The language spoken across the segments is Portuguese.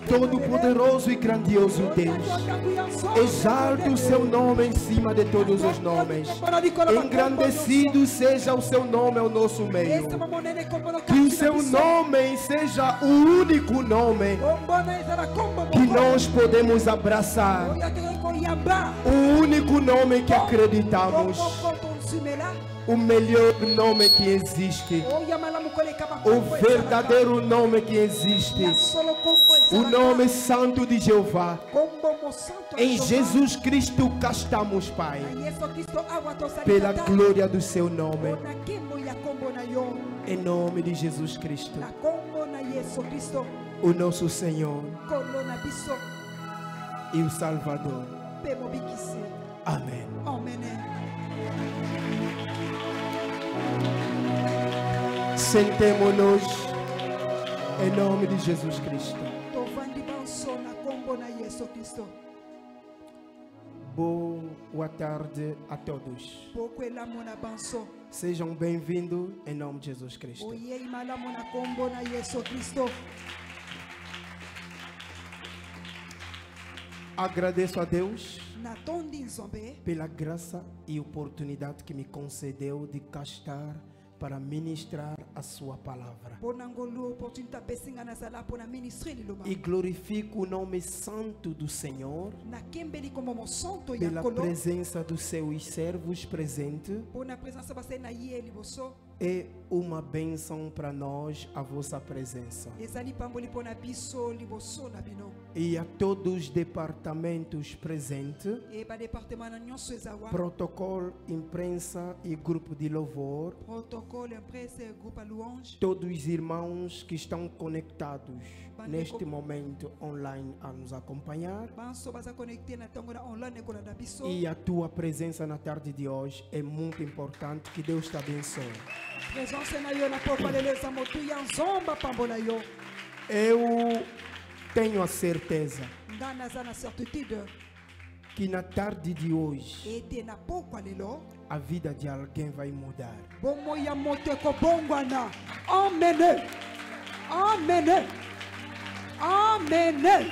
Todo-poderoso e grandioso Deus, exalte o seu nome em cima de todos os nomes. Engrandecido seja o seu nome ao nosso meio. Que o seu nome seja o único nome que nós podemos abraçar. O único nome que acreditamos. O melhor nome que existe. O verdadeiro nome que existe. O nome santo de Jeová. Em Jesus Cristo cá estamos, Pai. Pela glória do seu nome. Em nome de Jesus Cristo. O nosso Senhor e o Salvador. Amém. Sentemo-nos em nome de Jesus Cristo. Boa tarde a todos. Sejam bem-vindos em nome de Jesus Cristo. Agradeço a Deus pela graça e oportunidade que me concedeu de cá estar para ministrar a sua palavra. E glorifico o nome santo do Senhor pela presença dos seus servos presentes. É uma bênção para nós a vossa presença. E a todos os departamentos presentes, protocolo, imprensa e grupo de louvor, todos os irmãos que estão conectados neste momento online a nos acompanhar, e a tua presença na tarde de hoje é muito importante. Que Deus te abençoe. Eu tenho a certeza que na tarde de hoje a vida de alguém vai mudar. Amém. Amém. Amém.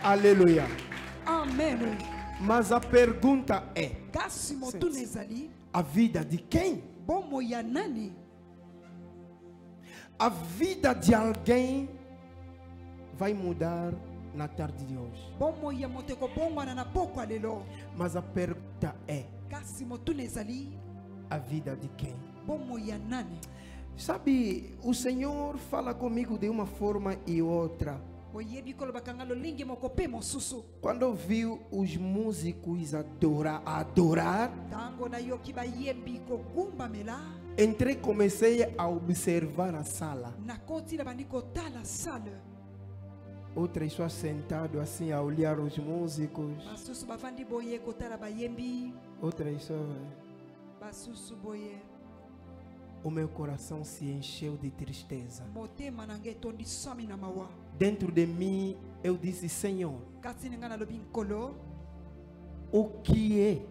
Aleluia. Amém. Mas a pergunta é: a vida de quem? A vida de alguém vai mudar na tarde de hoje. Mas a pergunta é: a vida de quem? Sabe, o Senhor fala comigo de uma forma e outra. Quando viu os músicos adorar, entrei, comecei a observar a sala. Outras só sentado assim a olhar os músicos. Outras só. O meu coração se encheu de tristeza. Dentro de mim eu disse: Senhor, o que é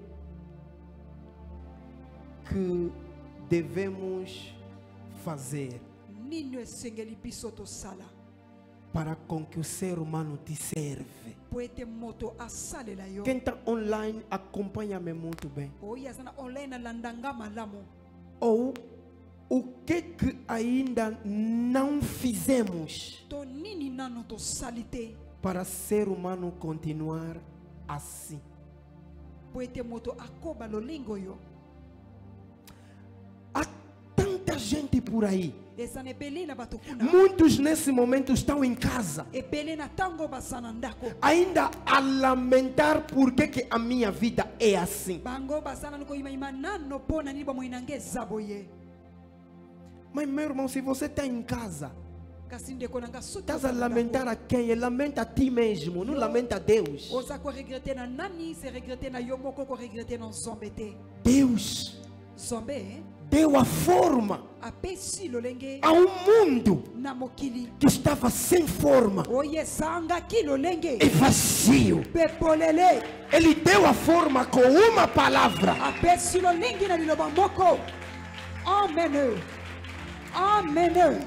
que devemos fazer para com que o ser humano te serve? Quem está online acompanha-me muito bem. Ou o que ainda não fizemos para ser humano continuar assim? Há tanta gente por aí. Muitos nesse momento estão em casa, ainda a lamentar por que a minha vida é assim. Mas meu irmão, se você está em casa, estás a lamentar a quem? Lamenta a ti mesmo, não lamenta a Deus. Deus deu a forma a um mundo que estava sem forma e vazio. Ele deu a forma com uma palavra. Amém. Amém.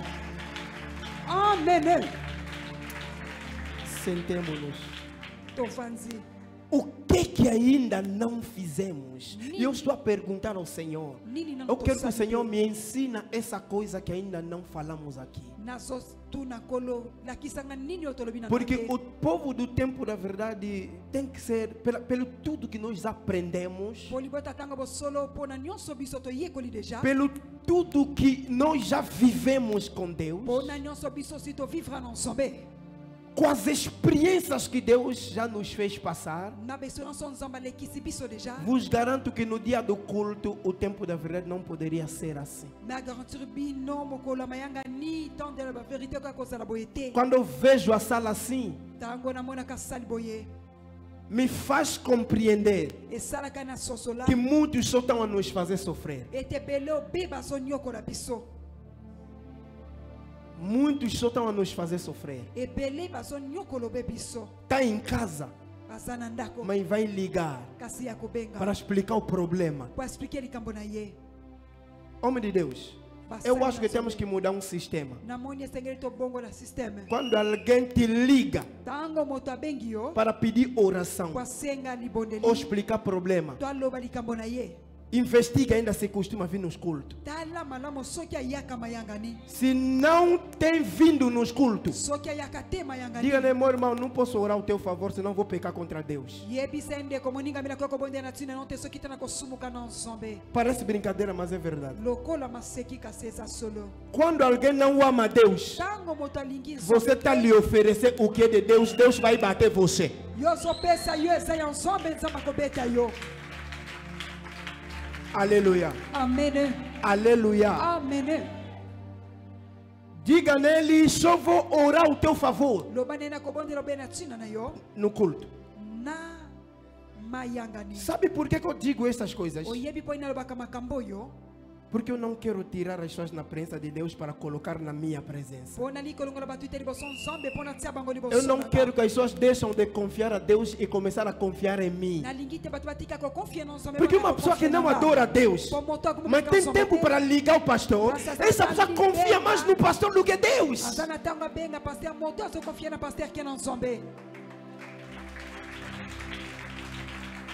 Amém. sentemos-nos. Tovanzi. O que ainda não fizemos? E eu estou a perguntar ao Senhor. Eu quero que o Senhor me ensine essa coisa que ainda não falamos aqui. Porque o povo do tempo da verdade tem que ser, pelo tudo que nós aprendemos, pelo tudo que nós já vivemos com Deus, com as experiências que Deus já nos fez passar, vos garanto que no dia do culto o tempo da verdade não poderia ser assim. Quando eu vejo a sala assim, me faz compreender que muitos só estão a nos fazer sofrer. Muitos só estão a nos fazer sofrer. Está em casa, mas vai ligar para explicar o problema. Homem de Deus, eu acho que temos que mudar um sistema. Quando alguém te liga para pedir oração ou explicar problema, investiga ainda se costuma vir nos cultos. Se não tem vindo nos cultos, diga, meu irmão, não posso orar ao teu favor, senão vou pecar contra Deus. Parece brincadeira, mas é verdade. Quando alguém não ama Deus, você está lhe oferecer o que é de Deus, Deus vai bater você. Aleluia. Amém. Aleluia. Amém. Diga nele, só vou orar ao teu favor no culto. Sabe por que eu digo essas coisas? Porque eu não quero tirar as pessoas na presença de Deus para colocar na minha presença. Eu não quero que as pessoas deixem de confiar a Deus e começar a confiar em mim. Porque uma pessoa que não adora a Deus, mas tem tempo para ligar o pastor, essa pessoa confia mais no pastor do que Deus.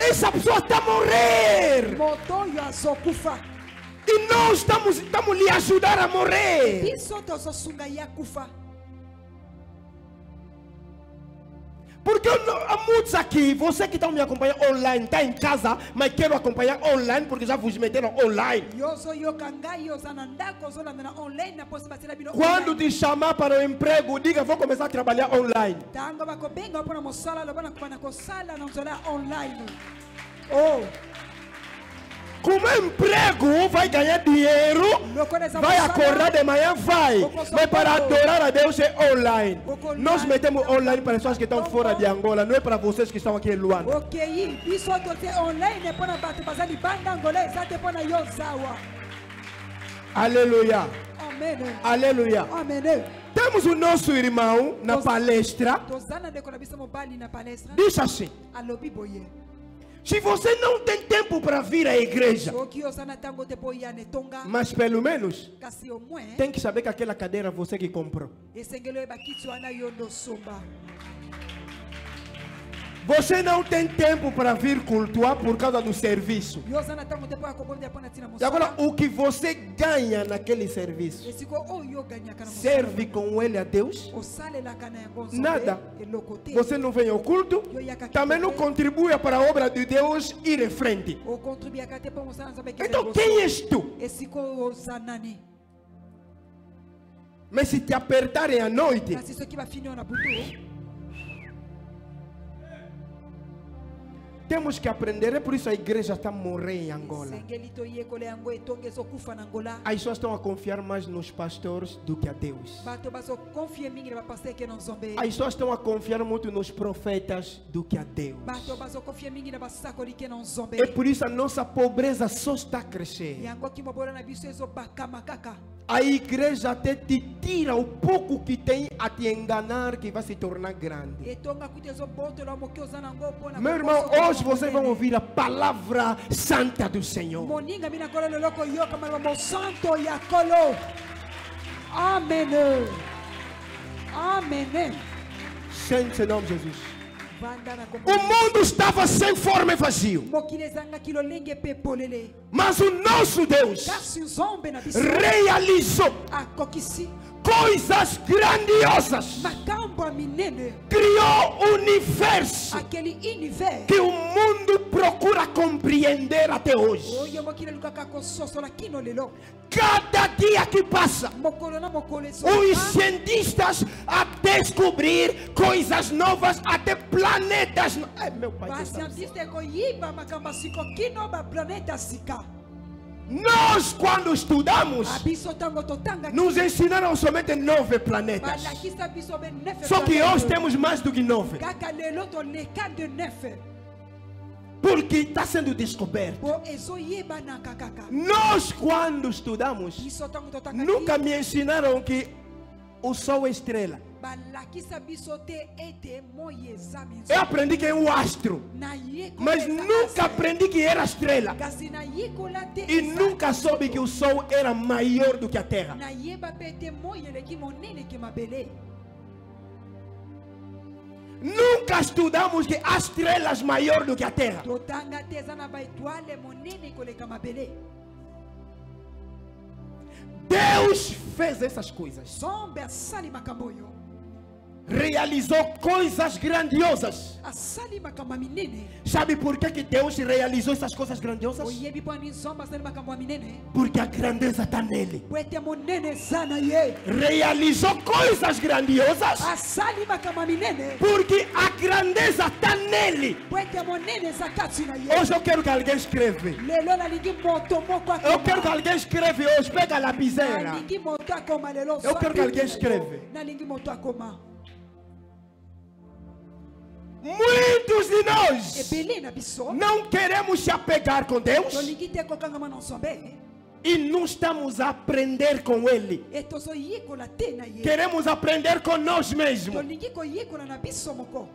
Essa pessoa está a morrer. E nós estamos lhe ajudar a morrer. Porque há muitos aqui, você que está me acompanhando online, está em casa, mas quero acompanhar online porque já vos meteram online. Quando te chamar para o emprego, diga, vou começar a trabalhar online. Como emprego, vai ganhar dinheiro, vai acordar de manhã, vai. Mas para adorar a Deus é online. Nós metemos online para as pessoas que estão fora de Angola, não é para vocês que estão aqui em Luanda. Aleluia. Aleluia. Temos o nosso irmão na palestra. Diz assim: se você não tem tempo para vir à igreja, mas pelo menos tem que saber que aquela cadeira você que comprou. Você não tem tempo para vir cultuar por causa do serviço. E agora, o que você ganha naquele serviço, serve com ele a Deus? Nada. Você não vem ao culto, também não contribui para a obra de Deus ir em frente. Então, quem és tu? Mas se te apertarem à noite, temos que aprender, é por isso a igreja está a morrer em Angola. As pessoas estão a confiar mais nos pastores do que a Deus. As pessoas estão a confiar muito nos profetas do que a Deus. É por isso a nossa pobreza só está a crescer. A igreja até te tira o pouco que tem a te enganar que vai se tornar grande. Meu irmão, hoje vocês vão ouvir a palavra santa do Senhor. Amém. Amém. Sente seu nome, Jesus. vanda na O mundo estava sem forma e vazio. mokili ezangaki lolenge mpe polele Mas o nosso Deus kasi nzombe na biso realizou akokisi coisas grandiosas. makambo ya minene Criou o universo aquele univers que o mundo procura compreender até hoje. oyo mokili alukaka kososola kino lelo Cada dia que passa, mokolo na mokolo os ezoka cientistas a descobrir coisas novas, até planetas. Ai, meu pai, Deus sabe. basientiste ekoyiba makambo ya siko kino baplaneta sika Nós, quando estudamos, abiso ntango totangaki nos ensinaram somente 9 planetas. balakisa biso be 9 Só que hoje temos mais do que 9. kaka lelo toleka de 9 Porque está sendo descoberto. po ezoyebanaka kaka Nós, quando estudamos, biso ntango totangaki nunca me ensinaram que o Sol é estrela. balakisa biso te ete moi eza Eu minzo aprendi que é um astro, mas nunca aprendi que era estrela. kasi nayekola te E eza nunca soube que o Sol era maior do que a Terra. nayeba mpe te moi eleki monene ke mabele Nunca estudamos que há estrelas maior do que a Terra. totanga te eza na baetoile monene koleka mabele Deus fez essas coisas. nzombe asali makambo oyo Realizou coisas grandiosas. asali makambo ya minene Sabe por que Deus realizou essas coisas grandiosas? oyebi mpo ani nzombe asali makambo ya minene Porque a grandeza está nele. po ete monene eza na ye Realizou coisas grandiosas asali makambo ya minene porque a grandeza está nele. po ete monene eza kati na ye Hoje eu quero que alguém escreve. lelo nalingi moto moko Eu quero que akoma alguém escreve hoje. Pega a lapiseira. nalingi moto akoma lelo Eu quero que alguém escreve. nalingi moto akoma Muitos de nós ebele na biso não queremos se apegar com Deus tolingi te kokangama na nzombe e não estamos a aprender com Ele. e tozoyekola te na ye Queremos aprender com nós mesmos. tolingi koyekola na biso moko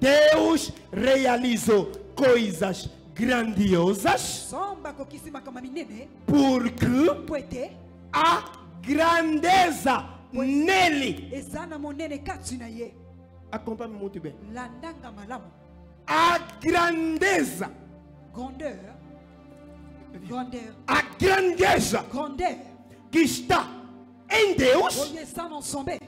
Deus realizou coisas grandiosas nzombe akokisi makambo ya minene porque po ete a grandeza nele. eza na monene kati na ye Acompanhe muito bem. landanga malamu A grandeza, grandeur grandeur a grandeza grandeur que está em Deus, oyo eza na nzombe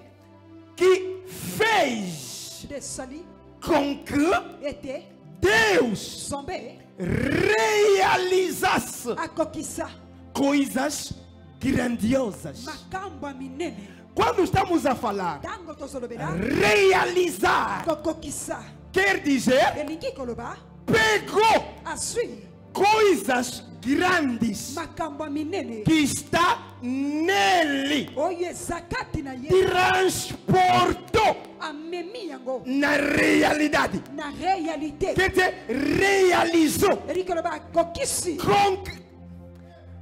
que fez desali com que ete Deus nzombe realizasse akokisa coisas grandiosas. makambo ya minene Quando estamos a falar ntango tozolobela realizar, kokokisa quer dizer elingi koloba pegou aswi coisas grandes makambo ya minene que está nele, oyo eza kati na ye transportou amemi yango na realidade. na réalité Quer dizer, realizou, elingi koloba akokisi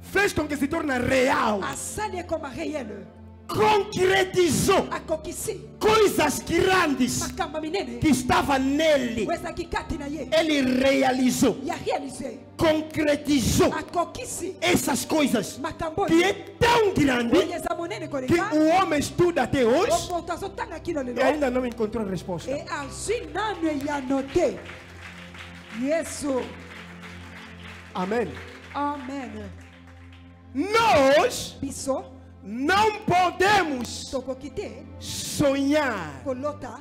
fez com que se torne real, asali ekoma réel concretizou akokisi coisas grandes makambo ya minene que estavam nele. oyo ezalaki kati na ye Ele realizou, ya réalisé concretizou akokisi essas coisas makambo que oyo é tão grande oyo eza monene que koleka o homem estuda até hoje moto azotanga kino e lelo ainda não encontrou resposta. e azwi nano eyano te yesu Amém. amen Nós biso não podemos tokoki te sonhar, kolota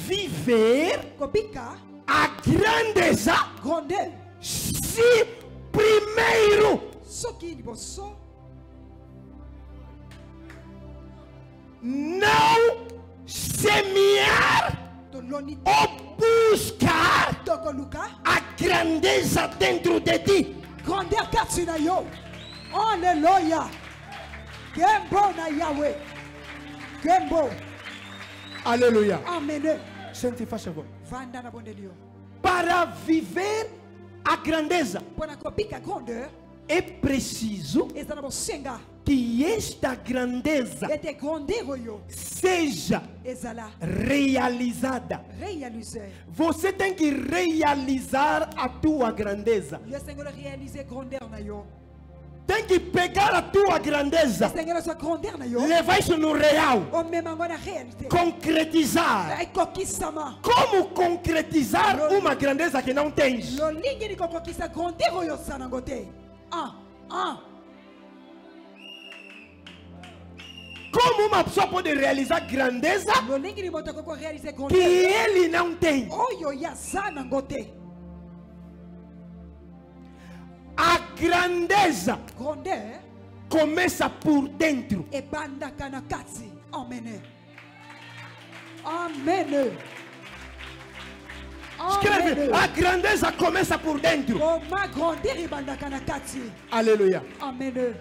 viver kobika a grandeza grandeur se primeiro soki liboso não semear toloni te ou buscar tokoluka a grandeza dentro de ti. grandeur kati na yo alleluya gembo na yawe gembo Aleluia. amene Sente, faz favor. vanda na bondeli yo Para viver a grandeza mpona kobika grandeur é preciso eza na bosenga que esta grandeza ete grandeur oyo seja ezala realizada. réalisé Você tem que realizar a tua grandeza. yo esengeli réaliser grandeur na yo tem que pegar a tua grandeza, Seigneur, sua grandeur na yo. levar isso no real, O même en na réalité. concretizar. Ai kokisama. Como concretizar uma grandeza que não tens? Lo lingi ni kokisa grandeur oyo sana ngote. Como uma pessoa pode realizar grandeza Lo lingi ni moto koko réaliser que grandeur. ele não tem? Oyo ya sana ngote. A grandeza Grandeur começa por dentro. e banda kana kati. Amen. Amen. Escreve, a grandeza começa por dentro. O ma grandeur e banda kana kati. Aleluia. Amen.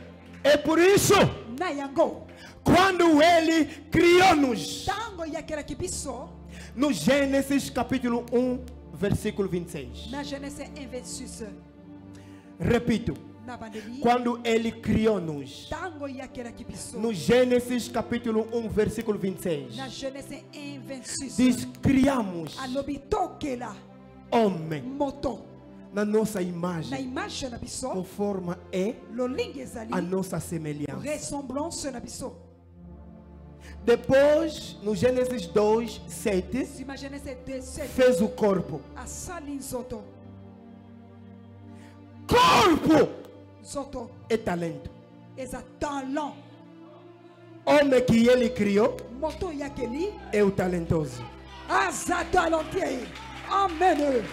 É por isso, Na yango. quando ele criou-nos, Tango ya kera kibiso. no Gênesis capítulo 1, versículo 26. Na Genèse 1 26. Repito, Na bandeli. quando ele criou-nos, Tango ya kera kibiso. no Gênesis capítulo 1, versículo 26, Na Genèse 1 26. diz: criamos Alobi tokela homem moto. na nossa Na imagem, image na biso. conforme é Lo lingi ezali. a nossa semelhança. Ressemblance na biso. Depois, no Gênesis 2, 7, Sima Genèse 2 7. fez o corpo. Asali nzoto. Corpo Zoto. é talento. Eza talent. Homem que ele criou Moto ya keli. é o talentoso. Aza talenté. Amen.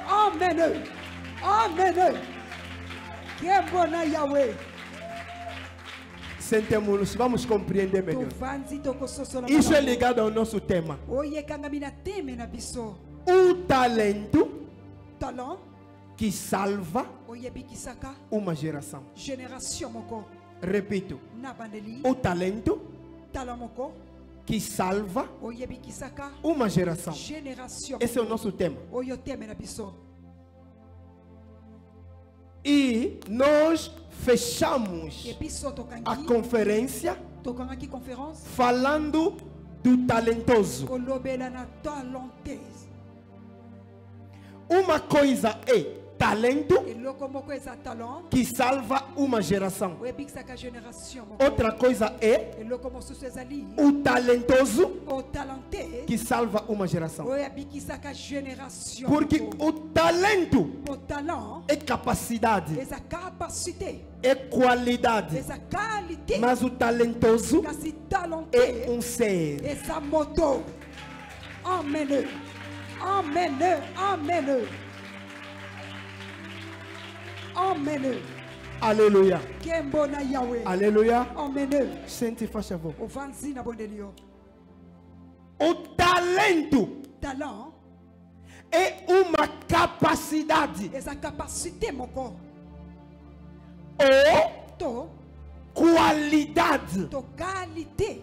Amen. Amen. Que bona Yahweh. Sentemos-nos, vamos compreender melhor. Tovanzi tokososola. Isso é ligado ao nosso tema. Oye kanga mina teme na biso. O talento Talent. que salva Oye bikisaka. uma geração. Génération moko. Repito, Na bandeli. o talento Talent moko. que salva Oye bikisaka. uma geração. Génération. Esse é o nosso tema. Oyo teme na biso. E nós fechamos E biso a tokangi. conferência Tokangaki conférence. falando do talentoso. Kolobela na talenté. Uma coisa é talento Eloko moko eza talent. que salva uma geração. Oye bikisaka génération moko. Outra coisa é Eloko mosusu ezali. o talentoso O talenté. que salva uma geração. Oye bikisaka génération. Porque moko. o talento O talent. é capacidade, Eza capacité. é qualidade. Eza qualité. Mas o talentoso Kasi é talenté. um ser. Eza moto. Amen. Amen. Amen. Amen. Aleluia. Kembo na Yahweh. Aleluia. Amen. Sente, faz favor. Ovanzi na bondelio. O talento Talent. é uma capacidade Eza capacité moko. ou To. qualidade. To qualité.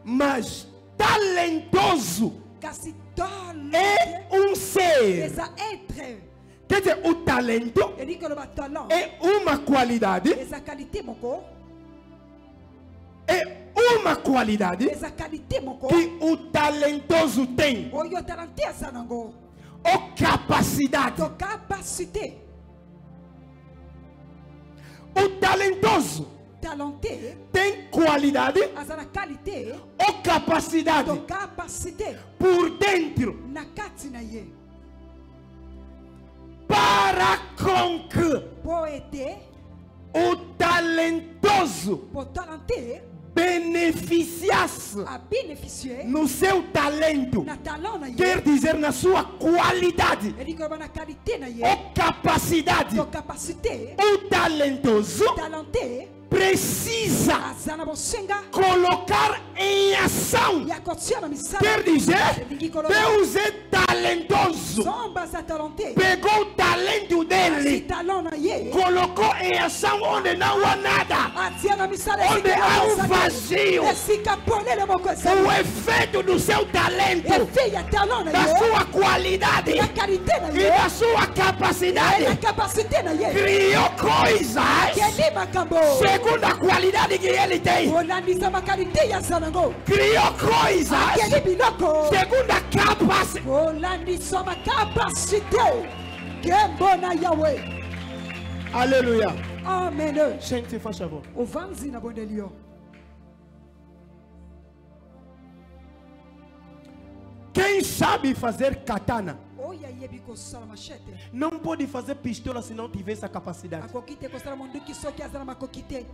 Mas talentoso Kasi talent. é um ser. Eza être. Quer dizer, o talento Eli que le talent. é uma qualidade. Eza qualité moko. É uma qualidade Eza qualité moko. que o talentoso tem. Oyo talenté eza nango. Ou capacidade. To capacité. O talentoso Talenté. tem qualidade Eza na qualité. ou capacidade To capacité. por dentro Na kati na ye. para com que Po ete. o talentoso Po talenté. beneficiasse A bénéficier. no seu talento. Na talent na Quer ye. dizer, na sua qualidade Eli que na qualité na ye. ou capacidade. To capacité. O talentoso Talenté. precisa Aza na bosenga. colocar em ação. Ya kotia na misala. Quer dizer, Deus é talentoso. Zomba za talenté. Pegou o talento Si dele, talent na ye. colocou em ação onde não há nada. Atia na misala. Onde há um vazio, Esika ponele moko o eza. efeito do seu talento, Efe ya talent na da ye. sua qualidade Ya qualité na e ye. da sua Ya capacidade, capacité na ye. criou coisas Keli makambo. segundo a qualidade que ele tem. Olandisa makalite ya zanango. Criou coisas Keli biloko. segundo a capacidade. Olandisa makapacité. Kembo na Yahweh. Alléluia. Amen. Gente, faz favor. Uvanzi na bondelio. Quem sabe fazer katana Oya yebi kosala machete. não pode fazer pistola se não tiver essa capacidade. Akokite kosala monduki soki azala makokite.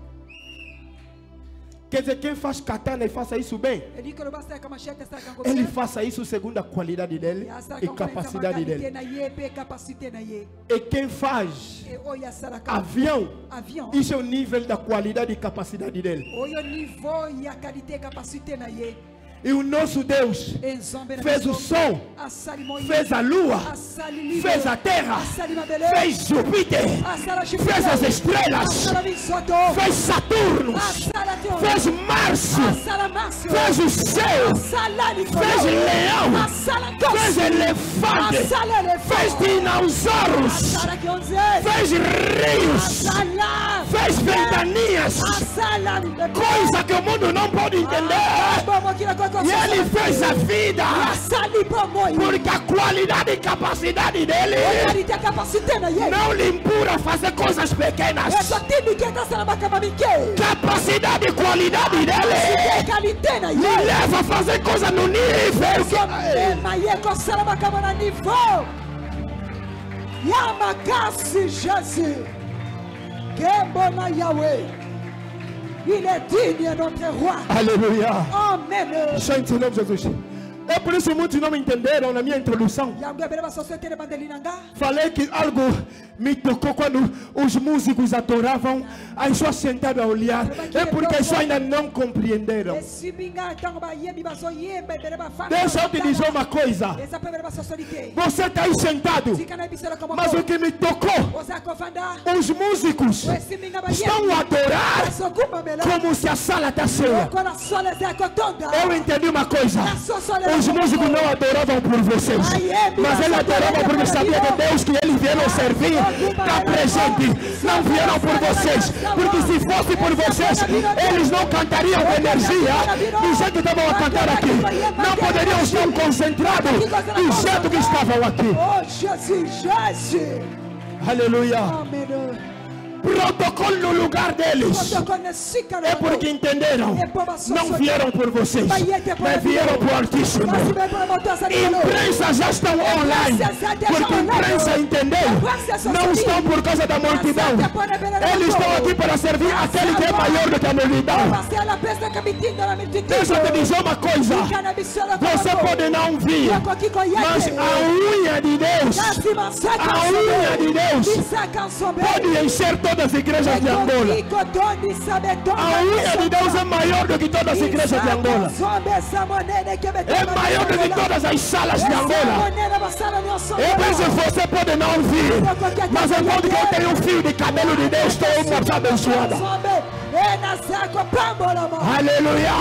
Quer dizer, quem faz katana e faça isso bem, Ele que basta com machete essa com ele faça isso segundo a qualidade dele e capacidade dele. na ye pe capacité na ye. E quem faz Oya sala avião, avião. isso é o nível da qualidade e capacidade dele. Oyo niveau ya qualité capacité na ye. E o nosso Deus fez o sol, fez a lua, fez a terra, fez Júpiter, fez as estrelas, fez Saturno, fez Março, fez o céu, fez leão, fez elefante, fez dinossauros, fez rios, fez ventanias, coisa que o mundo não pode entender. E ele fez a vida, porque a qualidade e capacidade dele não lhe empurra a fazer coisas pequenas. Capacidade e qualidade dele lhe leva a fazer coisas no nível Yamakasi Jesus, Kembona Yahweh. Il est digne notre roi. Aleluia. Amen. Gente, em nome de Jesus. É por isso que muitos não me entenderam na minha introdução. Falei que algo me tocou quando os músicos adoravam, as pessoas sentaram a olhar. É porque as pessoas ainda não compreenderam. Deixa eu te dizer uma coisa. Você está aí sentado, mas o que me tocou, os músicos estão a adorar como se a sala está cheia. Eu entendi uma coisa. Os músicos não adoravam por vocês, mas eles adoravam porque sabiam de Deus que eles vieram servir, está presente. Não vieram por vocês, porque se fosse por vocês, eles não cantariam com energia do jeito que estavam a cantar aqui. Não poderiam estar concentrados do jeito que estavam aqui. Oh Jesus. Aleluia. Amen. Protocolo no lugar deles. É porque entenderam. Não vieram por vocês, mas vieram por Altíssimo. Imprensa já estão online, porque imprensa entendeu. Não estão por causa da multidão. Eles estão aqui para servir aquele que é maior do que a multidão. Deixa eu te dizer uma coisa. Você pode não vir, mas a unha de Deus, pode encher todas as igrejas de Angola. A unha de Deus é maior do que todas as igrejas de Angola. É maior do que todas as salas de Angola. É por isso que você pode não vir, mas enquanto que eu tenho um fio de cabelo de Deus, estou uma pessoa abençoada. Aleluia.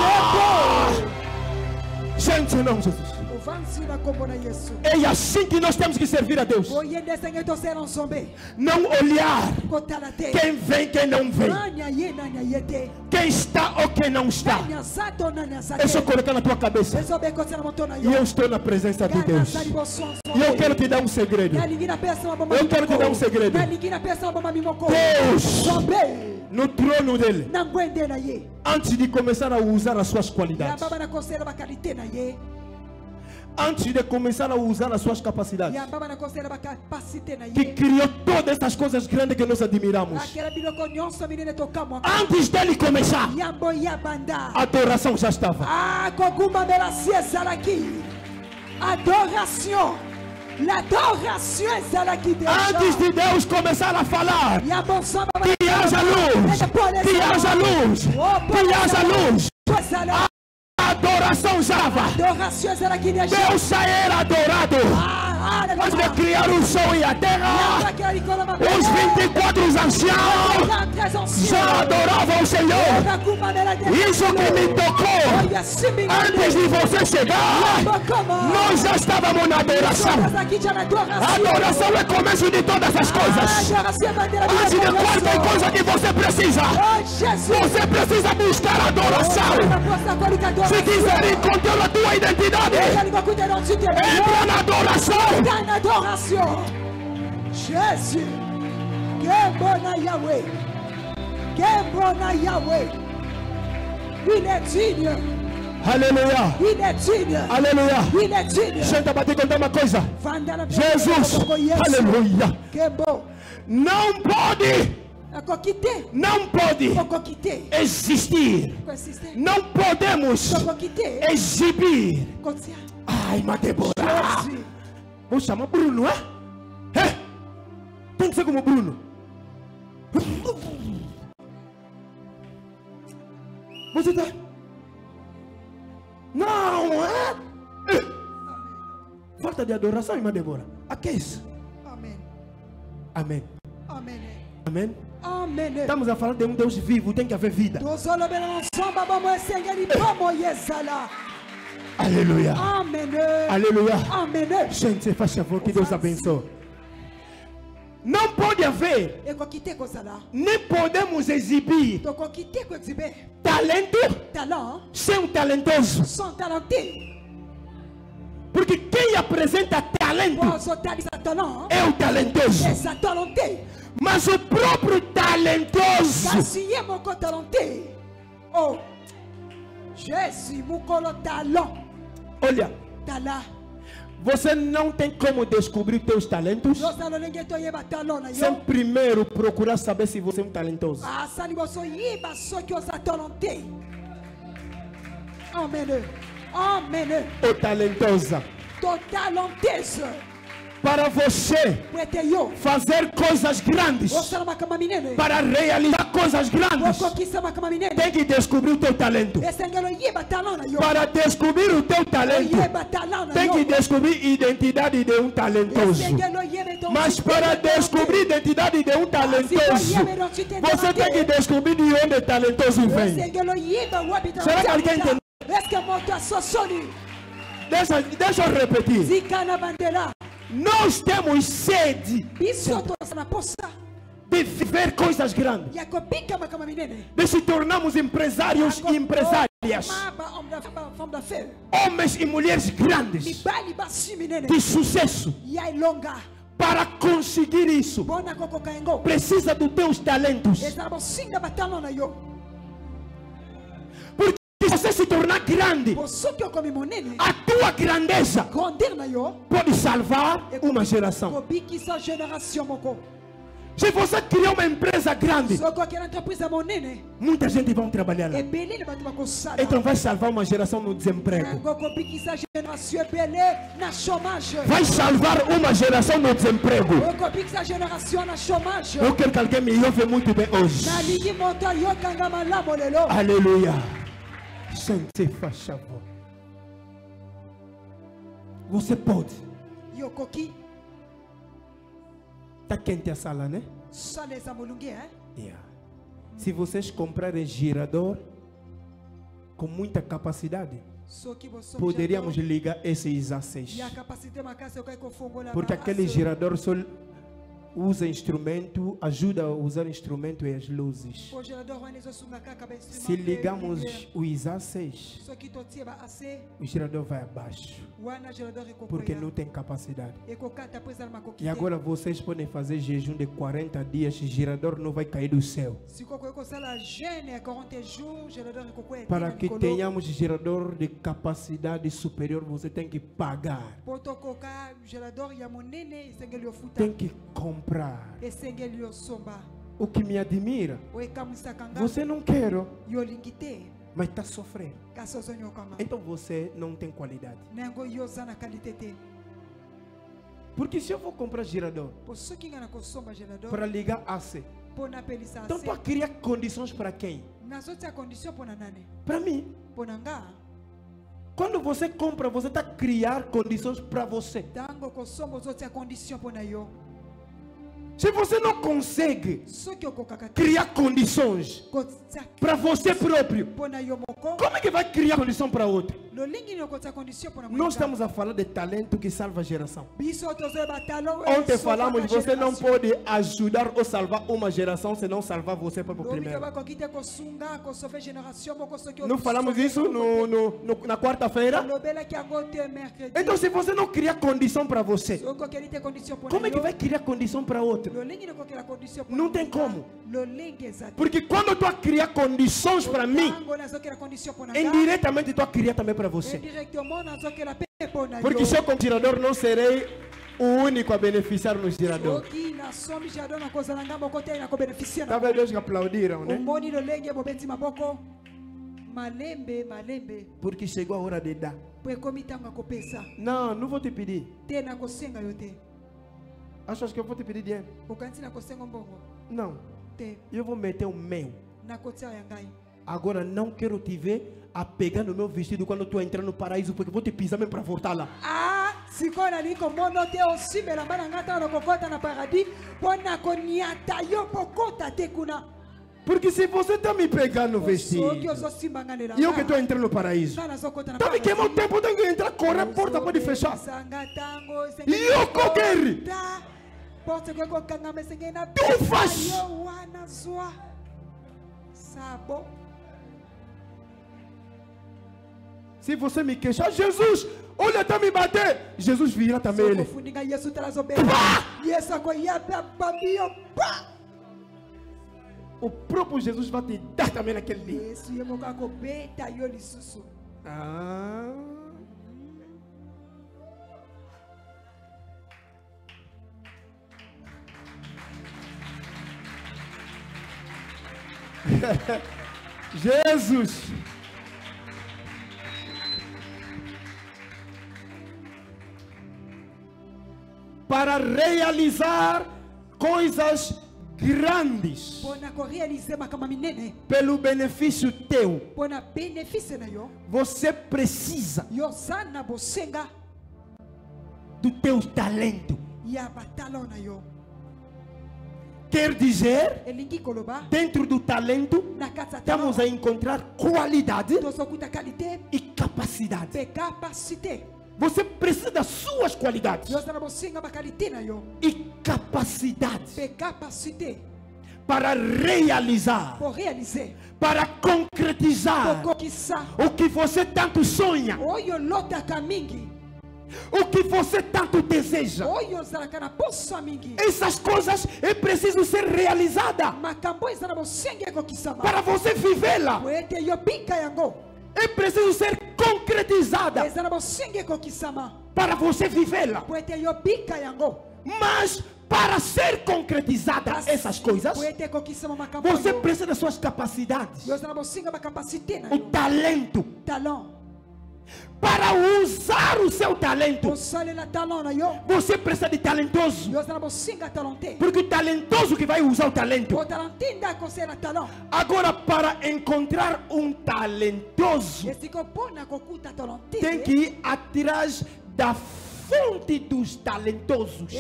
Gente, em nome de Jesus. É assim que nós temos que servir a Deus. Não olhar quem vem, quem não vem, quem está ou quem não está. É só colocar na tua cabeça: e eu estou na presença de Deus. E eu quero te dar um segredo. Eu quero te dar um segredo. Deus, no trono dele, antes de começar a usar as suas qualidades, antes de começar a usar as suas capacidades, que criou todas essas coisas grandes que nós admiramos, antes dele começar, a adoração já estava. Adoração. Antes de Deus começar a falar, que haja luz, que haja luz, que haja luz, a adoração já estava. Deus já era adorado. Antes de criar o céu e a terra, os 24 anciãos já adoravam o Senhor. Isso que me tocou, antes de você chegar, nós já estávamos na adoração. A adoração é o começo de todas as coisas. Antes de qualquer coisa que você precisa, você precisa buscar adoração. Se quiser encontrar a tua identidade, entra na adoração. Jesus. Kembona Yahweh. Kembona Yahweh. Il est digne. Alléluia. Il est digne. Alléluia. Il est digne. Senta para te contar uma coisa. Jesus. Aleluia. Kembo. Não pode. Não pode existir. Não podemos exibir. Ai, mas Débora. Vou chamar Bruno, é? Tem que ser como Bruno. Você tá? Não, é? Falta de adoração, irmã Débora. A que é isso? Amém. Amém. Amém. Amém. Amém. Estamos a falar de um Deus vivo, tem que haver vida. Aleluia. Amém. Aleluia. Amém. Gente, faz favor, que Deus abençoe. Não pode haver, nem podemos exibir talento sem um talentoso. Porque quem apresenta talento é o talentoso. Mas o próprio talentoso, olha, você não tem como descobrir teus talentos sem primeiro procurar saber se você é um talentoso. Ou talentosa. Para você fazer coisas grandes, para realizar coisas grandes, tem que descobrir o teu talento. Para descobrir o teu talento, tem que descobrir a identidade de um talentoso. Mas para descobrir a identidade de um talentoso, você tem que descobrir de onde o talentoso vem. Será que alguém entendeu? Deixa eu repetir. Nós temos sede de viver coisas grandes, de se tornarmos empresários e empresárias, homens e mulheres grandes, de sucesso. Para conseguir isso, precisa dos teus talentos. Se você se tornar grande, a tua grandeza pode salvar uma geração. Se você criar uma empresa grande, muita gente vai trabalhar lá. Então vai salvar uma geração no desemprego. Vai salvar uma geração no desemprego. Eu quero que alguém me ouve muito bem hoje. Aleluia. Gente, faz favor. Você pode. Está quente a sala, né? Yeah. Se vocês comprarem girador com muita capacidade, poderíamos ligar esses A6. Porque aquele girador só usa instrumento, ajuda a usar instrumento e as luzes. Se ligamos o A6, o gerador vai abaixo, porque não tem capacidade. E agora vocês podem fazer jejum de 40 dias, o gerador não vai cair do céu. Para que tenhamos gerador de capacidade superior, você tem que pagar. Tem que comprar. O que me admira, você não quer, mas está sofrendo. Então você não tem qualidade. Porque se eu vou comprar gerador para ligar AC, então estou a criar condições para quem? Para mim. Quando você compra, você está a criar condições para você. Se você não consegue criar condições para você próprio, como é que vai criar condição para outro? Nós estamos a falar de talento que salva a geração. Ontem Ontem falamos que você não pode ajudar ou salvar uma geração se não salvar você próprio primeiro. Não falamos isso na quarta-feira? Então, se você não criar condição para você, como é que vai criar condição para outro? Não tem como. Porque quando tu criar condições para mim, indiretamente tu criar também para você. Porque se eu como tirador não serei o único a beneficiar no tirador. Talvez Deus que aplaudiram, né? Porque chegou a hora de dar. Não, não vou te pedir. Achas que eu vou te pedir dinheiro? Não. Eu vou meter o meu. Agora não quero te ver a pegar no meu vestido quando tu entrar no paraíso, porque vou te pisar mesmo para voltar lá. Porque se você está me pegando no vestido e eu que estou entrando no paraíso, está me queimando o tempo, eu tenho que entrar, correr, a porta pode fechar. E eu qualquer. Tu faz. Se você me queixar, Jesus, olha, está me bater. Jesus virá também ele. O próprio Jesus vai te dar também naquele dia. Ah. Jesus. Para realizar coisas grandes pelo benefício teu, você precisa do teu talento. Quer dizer, dentro do talento estamos a encontrar qualidade e capacidade. Você precisa das suas qualidades e capacidade para realizar, para concretizar o que você tanto sonha, o que você tanto deseja. Essas coisas é preciso ser realizada para você vivê-la. É preciso ser concretizada para você vivê-la. Mas para ser concretizada essas coisas, você precisa das suas capacidades, o talento. Para usar o seu talento, você precisa de talentoso. Porque o talentoso que vai usar o talento. Agora, para encontrar um talentoso, tem que ir atrás da fonte dos talentosos.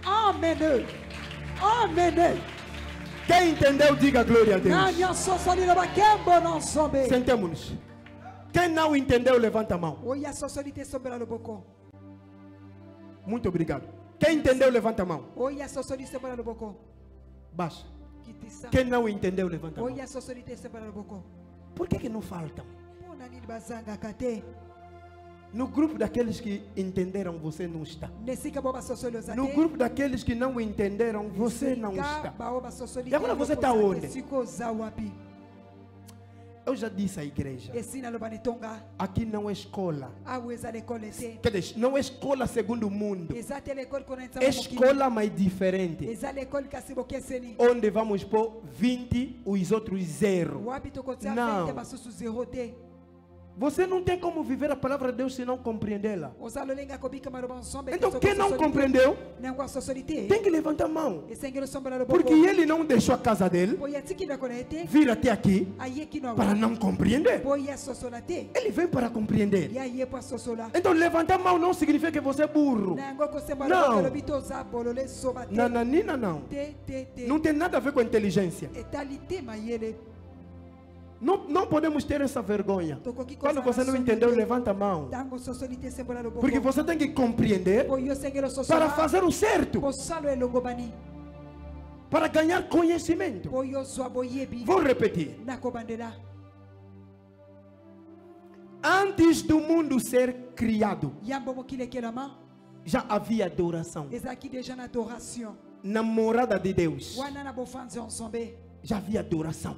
Amém. Amém. Quem entendeu, diga glória a Deus. Sentemos-nos. Quem não entendeu, levanta a mão. Muito obrigado. Quem entendeu, levanta a mão. Baixa. Quem não entendeu, levanta a mão. Por que não faltam? No grupo daqueles que entenderam, você não está. No grupo daqueles que não entenderam, você não está. E agora você está onde? Eu já disse à igreja, aqui não é escola. Quer dizer, não é escola segundo o mundo. É escola mais diferente. Onde vamos pôr 20, os outros 0. Não. Você não tem como viver a palavra de Deus se não compreendê-la. Então quem não compreendeu tem que levantar a mão. Porque ele não deixou a casa dele vir até aqui para não compreender. Ele vem para compreender. Então levantar a mão não significa que você é burro. Não. Nananina não. Não tem nada a ver com inteligência. Não podemos ter essa vergonha. Quando você não entendeu, levanta a mão. Porque você tem que compreender para fazer o certo. Para ganhar conhecimento. Vou repetir. Antes do mundo ser criado, já havia adoração. Namorada de Deus. Já havia adoração.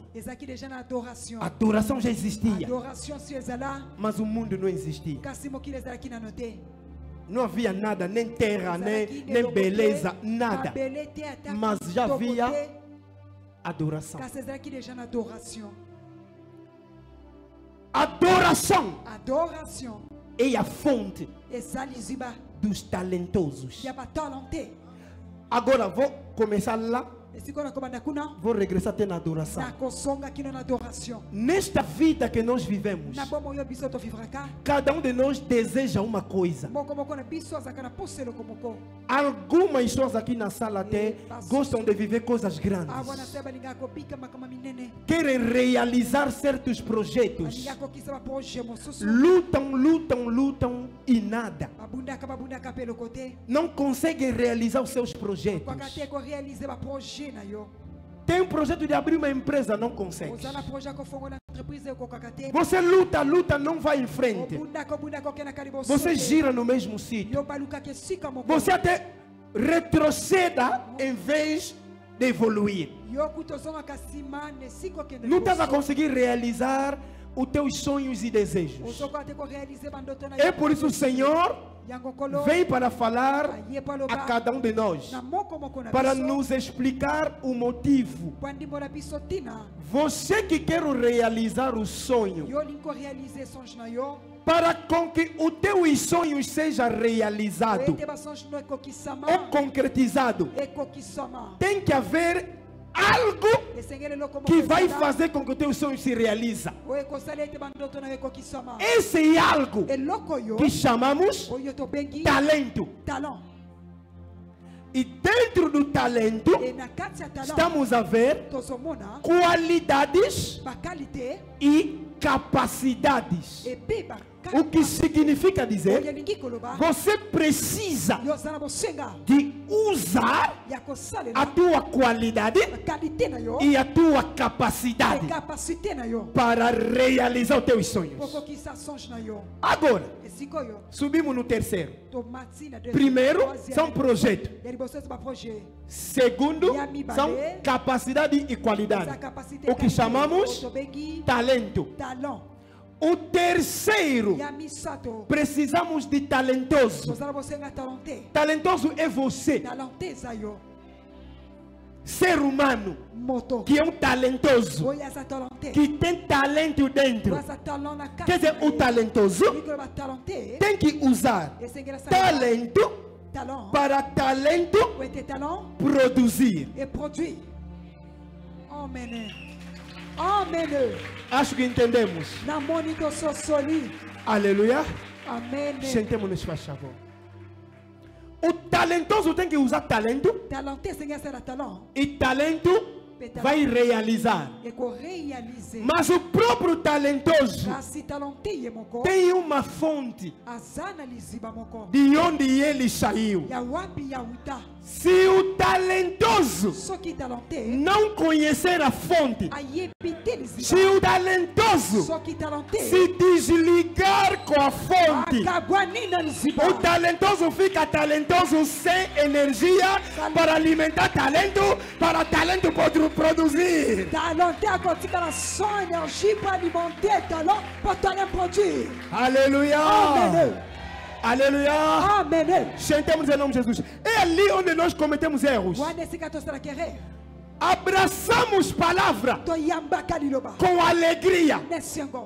A adoração já existia. Mas o mundo não existia. Não havia nada, nem terra, nem beleza, nada. Mas já havia adoração. Adoração é a fonte dos talentosos. Agora vou começar lá. Vou regressar até na adoração. Nesta vida que nós vivemos, cada um de nós deseja uma coisa. Algumas pessoas aqui na sala até gostam de viver coisas grandes. Querem realizar certos projetos. Lutam e nada. Não conseguem realizar os seus projetos. Tem um projeto de abrir uma empresa, não consegue. Você luta, não vai em frente. Você gira no mesmo sítio. Você até retroceda em vez de evoluir. Não estás a conseguir realizar os teus sonhos e desejos. É por isso o Senhor vem para falar a cada um de nós, para nos explicar o motivo. Você que quer realizar o sonho, para com que os teus sonhos sejam realizados ou concretizados, tem que haver algo que vai fazer com que o teu sonho se realize. Esse é algo que chamamos talento. E dentro do talento estamos a ver qualidades e capacidades. O que significa dizer, você precisa de usar a tua qualidade e a tua capacidade para realizar os teus sonhos. Agora, subimos no terceiro. Primeiro, são projetos. Segundo, são capacidade e qualidade. O que chamamos talento. O terceiro, precisamos de talentoso. Talentoso é você, ser humano, que é um talentoso, que tem talento dentro. Quer dizer, o talentoso tem que usar talento para talento produzir. Amen. Acho que entendemos. Aleluia. Amen. Sentemos-nos, faz favor. O talentoso tem que usar talento. E talento vai realizar. Mas o próprio talentoso tem uma fonte de onde ele saiu. Se o talentoso não conhecer a fonte, se o talentoso se desligar com a fonte, o talentoso fica talentoso sem energia para alimentar talento, para talento poder produzir. Aleluia. Aleluia. Amen. Sentemos em nome de Jesus. É ali onde nós cometemos erros. Abraçamos palavra com alegria,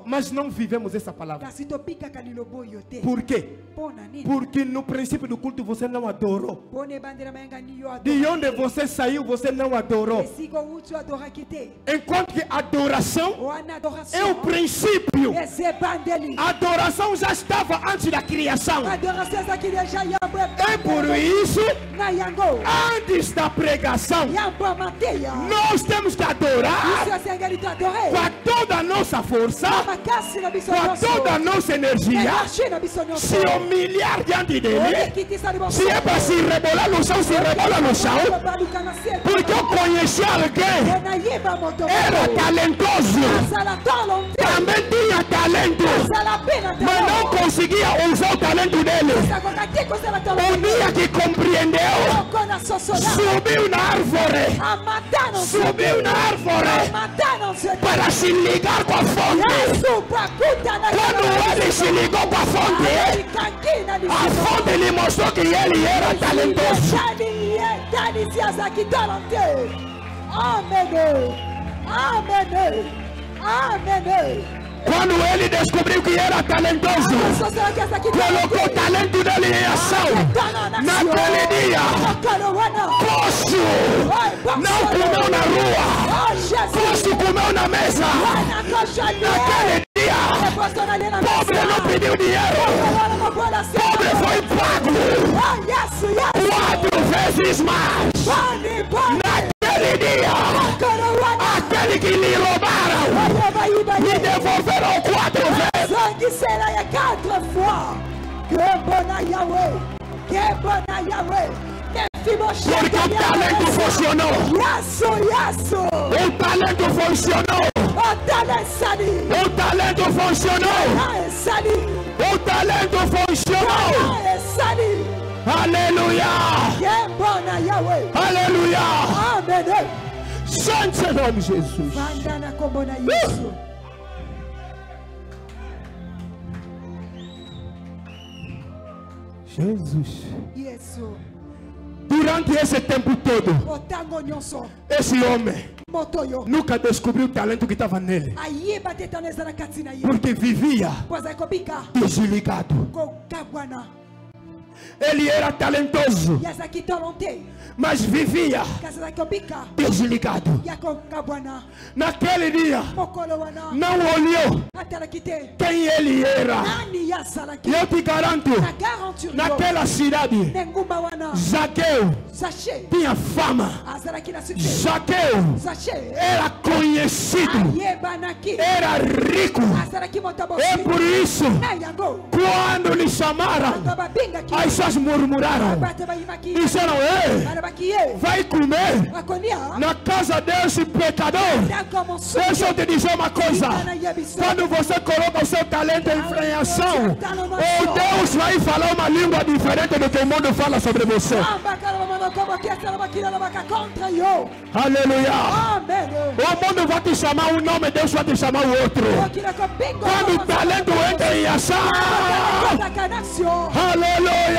mas não vivemos essa palavra. Por quê? Porque no princípio do culto você não adorou. De onde você saiu, você não adorou. Enquanto que adoração é o princípio. A adoração já estava antes da criação. É por isso, antes da pregação, Haleluya. Nós temos que adorar Isso é a de adorer. com toda a nossa força, Makasi na biso com nyonso. toda a nossa energia, Energia na biso nyonso. se humilhar diante dele. Olikitisa liboso. Se é para se rebolar no chão, se rebola no chão. Baluka na sede. Porque eu conheci alguém, Onayeba moto. era talentoso, Sala talonte. também tinha talento, Sala pena mas não conseguia usar o talento dele. O dia que compreendeu, subiu na árvore, subiu na árvore para se ligar com a fonte. Quando ele se ligou com a fonte lhe mostrou que ele era talentoso. Quando ele descobriu que era talentoso, colocou o talento dele em ação. Naquele dia, posso não comeu na rua, posso comeu na mesa. Naquele dia, pobre não pediu dinheiro, pobre foi pago 4 vezes mais. Naquele dia, aquele que lhe roubaram me devolveram 4 vezes. Porque o talento funcionou. O talento funcionou. O talento funcionou. O talento funcionou. Aleluia. Aleluia. Santo é o nome de Jesus. Jesus. Durante esse tempo todo, esse homem nunca descobriu o talento que estava nele, porque vivia desligado. Ele era talentoso, mas vivia desligado. Naquele dia, não olhou quem ele era. E eu te garanto, naquela cidade, Zaqueu tinha fama. Zaqueu era conhecido, era rico. É por isso, quando lhe chamaram, as pessoas murmuraram, disseram: ei, vai comer na casa desse pecador. Deixa eu te dizer uma coisa: quando você coloca o seu talento em ação, o Deus vai falar uma língua diferente do que o mundo fala sobre você. Aleluia. O mundo vai te chamar um nome, Deus vai te chamar o outro. Quando o talento entra em ação, aleluia.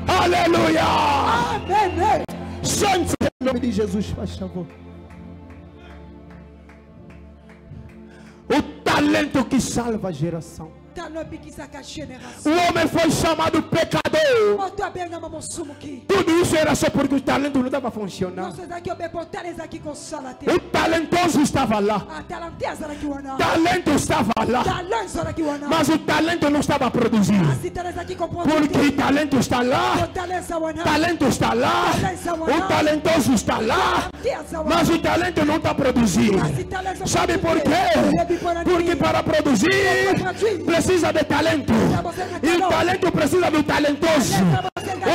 Aleluia. Santo em nome de Jesus, faz favor. O talento que salva a geração. O homem foi chamado pecador. Tudo isso era só porque o talento não estava funcionando. O talentoso estava lá. O talento estava lá. Mas o talento não estava produzindo. Porque o talento está lá. O talento está lá. O talentoso está lá. Mas o talento não está produzindo. Sabe por quê? Porque para produzir precisa de talento. E o talento precisa do talentoso.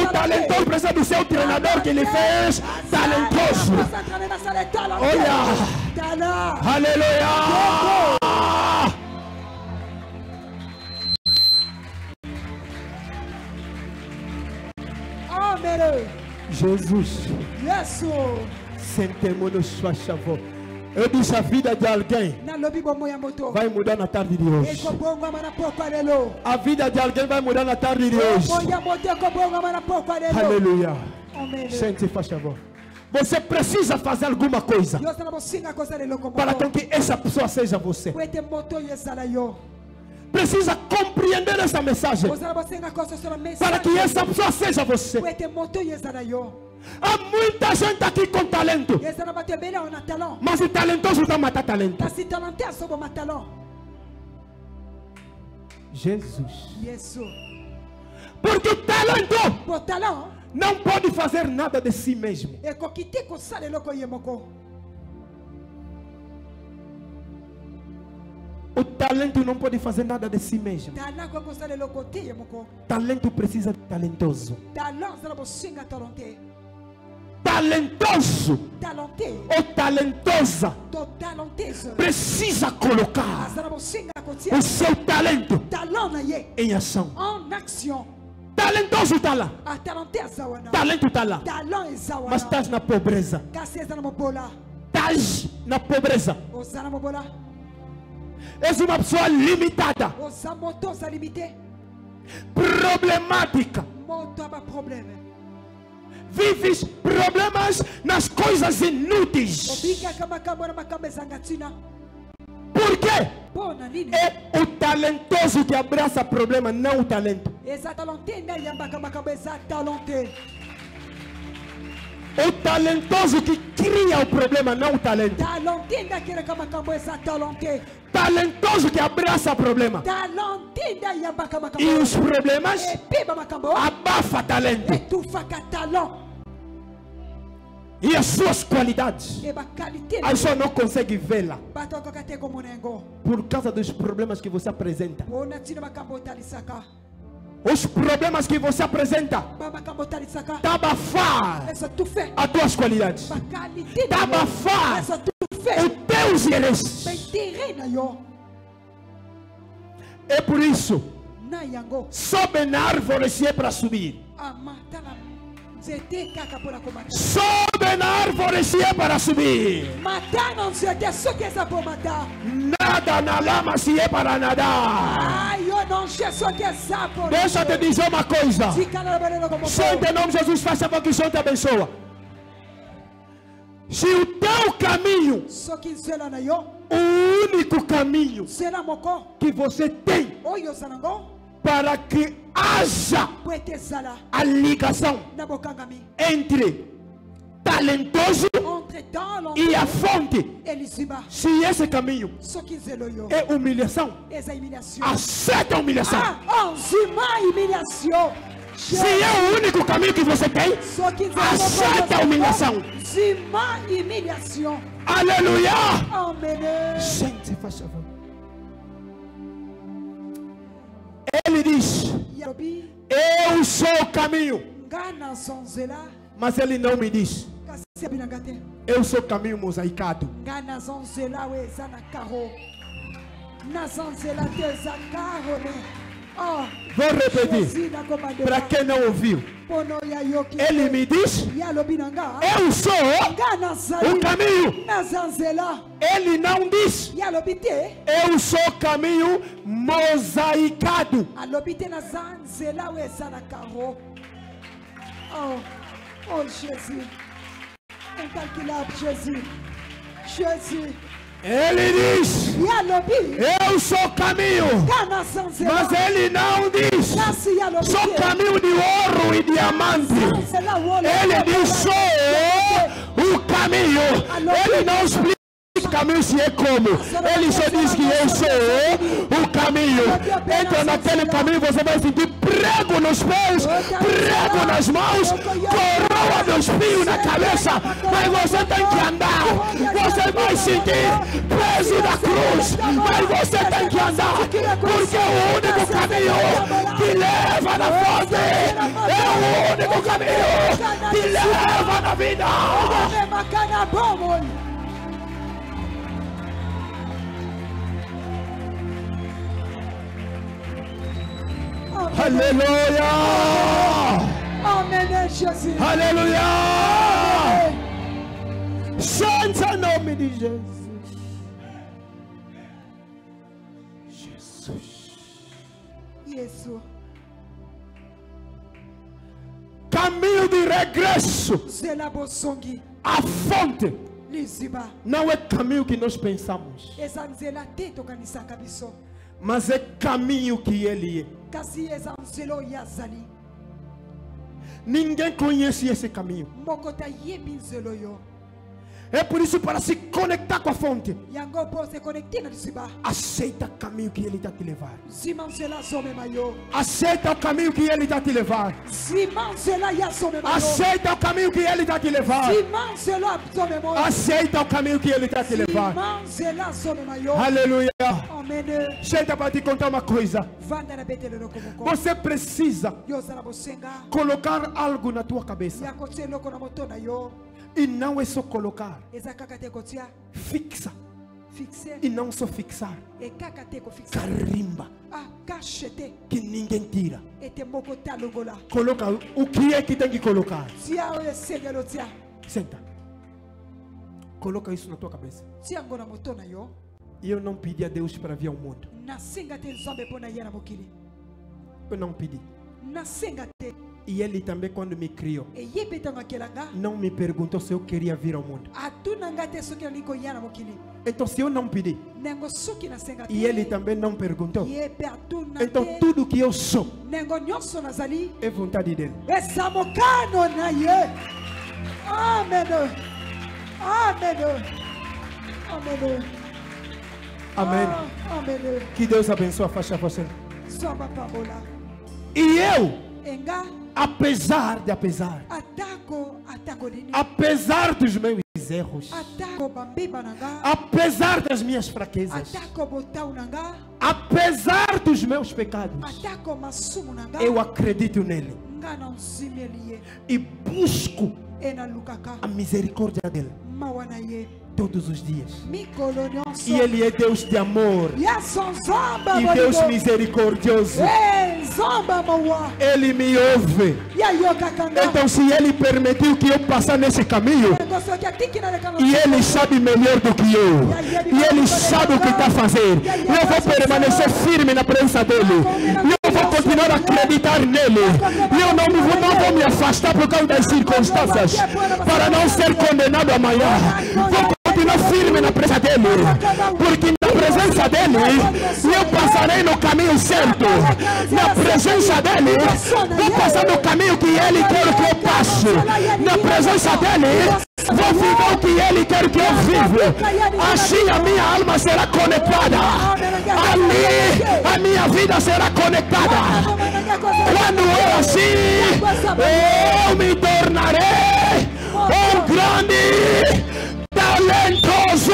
O talentoso precisa do seu treinador que lhe fez talentoso. Olha. Aleluia. Jesus. Sentemos-nos, sua favor. Eu disse: a vida de alguém vai mudar na tarde de hoje. A vida de alguém vai mudar na tarde de hoje. Aleluia. Sente, faz favor. Você precisa fazer alguma coisa para que essa pessoa seja você. Precisa compreender essa mensagem para que essa pessoa seja você. Há muita gente aqui com talento, mas o talentoso está matando talento. Jesus. Porque o talento Por talent, não pode fazer nada de si mesmo. et qu'on quitte qu'on sale loko yemoko. O talento não pode fazer nada de si mesmo. Talent qu'on sale loko te yemoko. Talento precisa de talentoso. Talent zala bo singa talenté. Talentoso Talenté. ou talentosa To talenteuse. precisa colocar Zala bo singa o kotia. seu talento Talent na ye. em ação. En action. Talentoso está lá. A talenté zawana. Talento está lá. Talent Mas zawana. estás na pobreza. Kasi zala mobola. Estás na pobreza. O zala mobola. És uma pessoa limitada, O za moto za limité. problemática. Moto ba problème. Vives problemas nas coisas inúteis. Obika kama kama na makambe zangatina. Por quê? Bona nini? É o talentoso que abraça problema, não o talento. Eza talenté na yamba kama kama za talenté. O talentoso que cria o problema, não o talento. Talenté na kira kama kama za talenté. Talentoso que abraça problema. Talenté na yamba kama kama. E os problemas E piba makambo. abafa talento. Etufa ka talent. E as suas qualidades, E ba qualité. a pessoa não consegue vê-la Bato ko kate ko monengo. por causa dos problemas que você apresenta. Bona tina makambo talisaka. Os problemas que você apresenta Ba makambo talisaka. abafar Essa tu fait. as tuas qualidades, Ba qualité. abafar Essa tu os fait. teus interesses. Ben terrain na yo. É por isso, Na yango. sobe na árvore se é para subir. Amatana. Zete kaka pona komata. Sobe na árvore se é para subir. Matana nzete soki eza po mata. Nada na lama se é para nadar. Ai, yo não che soki eza po. Deixa eu te dizer uma coisa. Tika na balelo como Sente em nome de Jesus, faça para que o Senhor te abençoe. Se o teu caminho, soki nzela na yo, o único caminho nzela moko que você tem oyo ozanango para que haja po ete ezala a ligação na bokangami entre talentoso entre talent e a fonte, e liziba. se esse caminho Soki nzela oyo é humilhação, eza humiliation. aceita a humilhação. Ah, nzima humiliation. Se é o único caminho que você tem, Soki nzela aceita a humilhação. nzima humiliation. Aleluia. Amen. Gente, faz favor. Ele diz: Yabi eu sou o caminho. ngana sonzela Mas ele não me diz: kasi binangate. eu sou o caminho mosaicado. Ngana zonzela we eza na karo. Na zonzela te eza karo ne. Oh, Vou repetir, Jésus na komande. para quem não ouviu. Pono ya yoki. Ele me diz: Yalobi nanga. eu sou Ngana o zali. caminho. Na zonzela. Ele não diz: Yalobi te. eu sou o caminho mosaicado. Alobi te na zonzela we eza na karo. Oh, oh Jésus. Incalculable Jésus. Jésus. Ele diz: Yalobi. eu sou o caminho. Ngana zonzela. Mas ele não diz: Kasi yalobi sou te. caminho de ouro e diamante. Zonzela wole. Ele diz: sou o caminho. Ele não explica o caminho se é como. Ele só diz que eu sou o caminho. Entra naquele caminho, você vai sentir prego nos pés, prego nas mãos, coroa de espinho na cabeça. Mas você tem que andar. Você vai sentir peso da cruz. Mas você tem que andar. Porque é o único caminho que leva na fonte. É o único caminho que leva na vida. Makana bomo. Aleluia! Amen, Jésus. Aleluia! Santo nome de Jesus. Jesus. Yesu. Caminho de regresso Zela bosongi. à fonte. Liziba. Não é caminho que nós pensamos, Eza nzela te tokanisaka biso. mas é caminho que Ele é. Kasi eza nzelo yazali. Ninguém conhece esse caminho. Moko ta yebi nzelo yo. É por isso, para se conectar com a fonte, yango po se connecter na disiba aceita o caminho que Ele está te levar. zimansela some mayo Aceita o caminho que Ele está te levar. zimansela ya some mayo Aceita o caminho que Ele está te levar. zimansela some mayo Aceita o caminho que Ele está te levar. zimansela some mayo Aleluia. amen. Senta para te contar uma coisa. Vanda na betele no komoko Você precisa yo sala bosenga colocar algo na tua cabeça. ya kotie loko na moto na yo E não é só colocar. eza kaka te kotia Fixa. fixe E não só fixar. e kaka te ko fixe Carimba. ah cachete Que ninguém tira. ete moko talongola Coloca o que é que tem que colocar. tia o esengelo tia Senta. Coloca isso na tua cabeça. tia ngona moto na yo E eu não pedi a Deus para vir ao mundo. nasenga te nzambe pona ye na mokili Eu não pedi. nasenga te E Ele também, quando me criou, e ye mpe ntango akelanga não me perguntou se eu queria vir ao mundo. atunanga te soki nalingi koya na mokili Então, se eu não pedi, nengo soki nasenga te e Ele também não perguntou, ye mpe atuna então te tudo que eu sou nengo nyonso nazali é vontade dEle. eza mokano na ye amen amen amen Amém. Ah, amen Que Deus abençoe a faixa você. soba pambola E eu, enga apesar atako nini apesar dos meus erros, atako bambiba nanga apesar das minhas fraquezas, atako botau nanga apesar dos meus pecados, atako masumu nanga eu acredito nele nga na nzimeli ye e busco e nalukaka a misericórdia dele mawa na ye todos os dias. mikolo nyonso E ele é Deus de amor yesu nzamba e Deus bolingo misericordioso. nzamba mawa Ele me ouve. yayokaka nga Então, se ele permitiu que eu passar nesse caminho, nengo soki atiki naleka na e ele sabe melhor do que eu, e ele sabe o que está a fazer, eu vou permanecer firme na presença dele. Eu vou continuar a acreditar nele. Eu não vou me afastar por causa das circunstâncias, para não ser condenado amanhã. Vou continuar firme na presença dele, porque na presença dele eu passarei no caminho certo. Na presença dele vou passar no caminho que ele quer que eu passe. Na presença dele vou viver o que ele quer que eu viva. Assim a minha alma será conectada. Ali a minha vida será conectada. Quando eu assim, eu me tornarei um grande talentoso.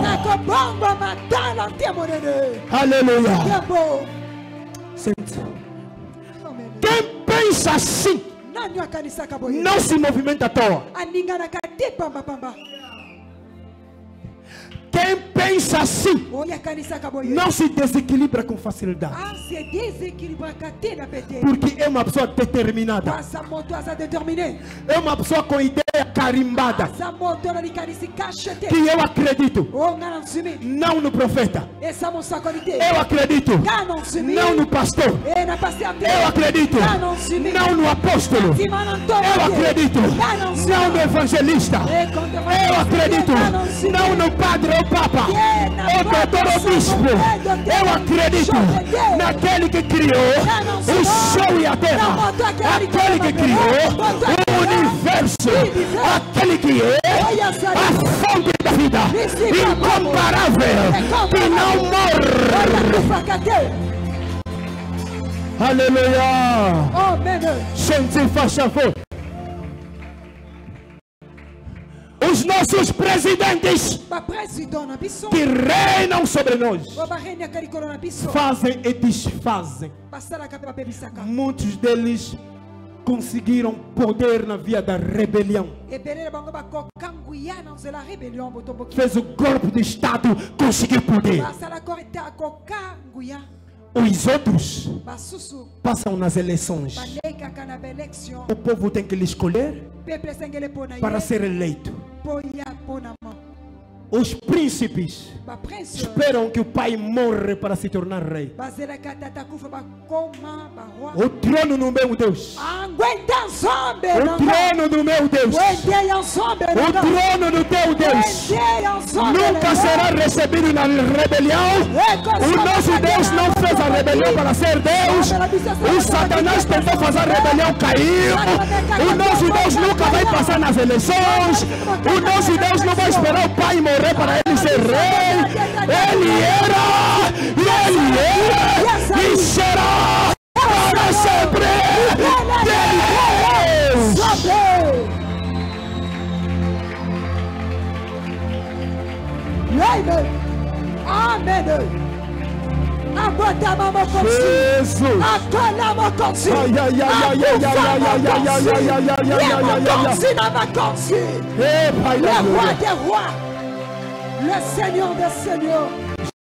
nakobomba matala ntia monene Aleluia. yebo Sente. amen Quem pensa assim nani akanisaka boye não se movimenta à toa. aninganaka te pambapamba Quem pensa assim oyo akanisaka boye não se desequilibra com facilidade. ase desequilibraka te na pete Porque é uma pessoa determinada. asa moto aza déterminé É uma pessoa com ideia carimbada. aza moto na likanisi kashe te Que eu acredito. o nga na nsimi Não no profeta. esa mosakoli te Eu acredito. nga na nsimi Não no pastor. e na paster te Eu acredito. nga na nsimi Não no apóstolo. nsima na ntoma Eu te acredito. nga na nsima Não no evangelista. Eu acredito. Não no padre ou papa. Ou doutor ou bispo. Eu acredito naquele que criou o céu e a terra. Aquele que criou o universo. Aquele que é a fonte da vida. Incomparável. Que não morre. Aleluia. amen Gente, faz favor. Os nossos presidentes baprésident na biso que reinam sobre nós oyo barenyaka likolo na biso fazem e desfazem. basalaka mpe babebisaka Muitos deles conseguiram poder na via da rebelião. ebele na bango bakoka nguya na nzela rebellion botomboki Fez o golpe de Estado, conseguiu poder. basala korete akoka nguya Os outros basusu passam nas eleições. balekaka na baélection O povo tem que lhe escolher peple esengeli mpo na para ye ser eleito. mpo ya mpo na ma Os príncipes esperam que o pai morre para se tornar rei. O trono do meu Deus. O trono do meu Deus. O trono do teu Deus nunca será recebido na rebelião. O nosso Deus não fez a rebelião para ser Deus. O Satanás tentou fazer a rebelião, caiu. O nosso Deus nunca vai passar nas eleições. O nosso Deus não vai esperar o pai morrer para ele ser rei. Ele era, e ele é, e será para sempre Deus. Amém. Abota a mão com Jesus. Acolhe a mão com Jesus. Le roi des rois. Le Seigneur des seigneurs.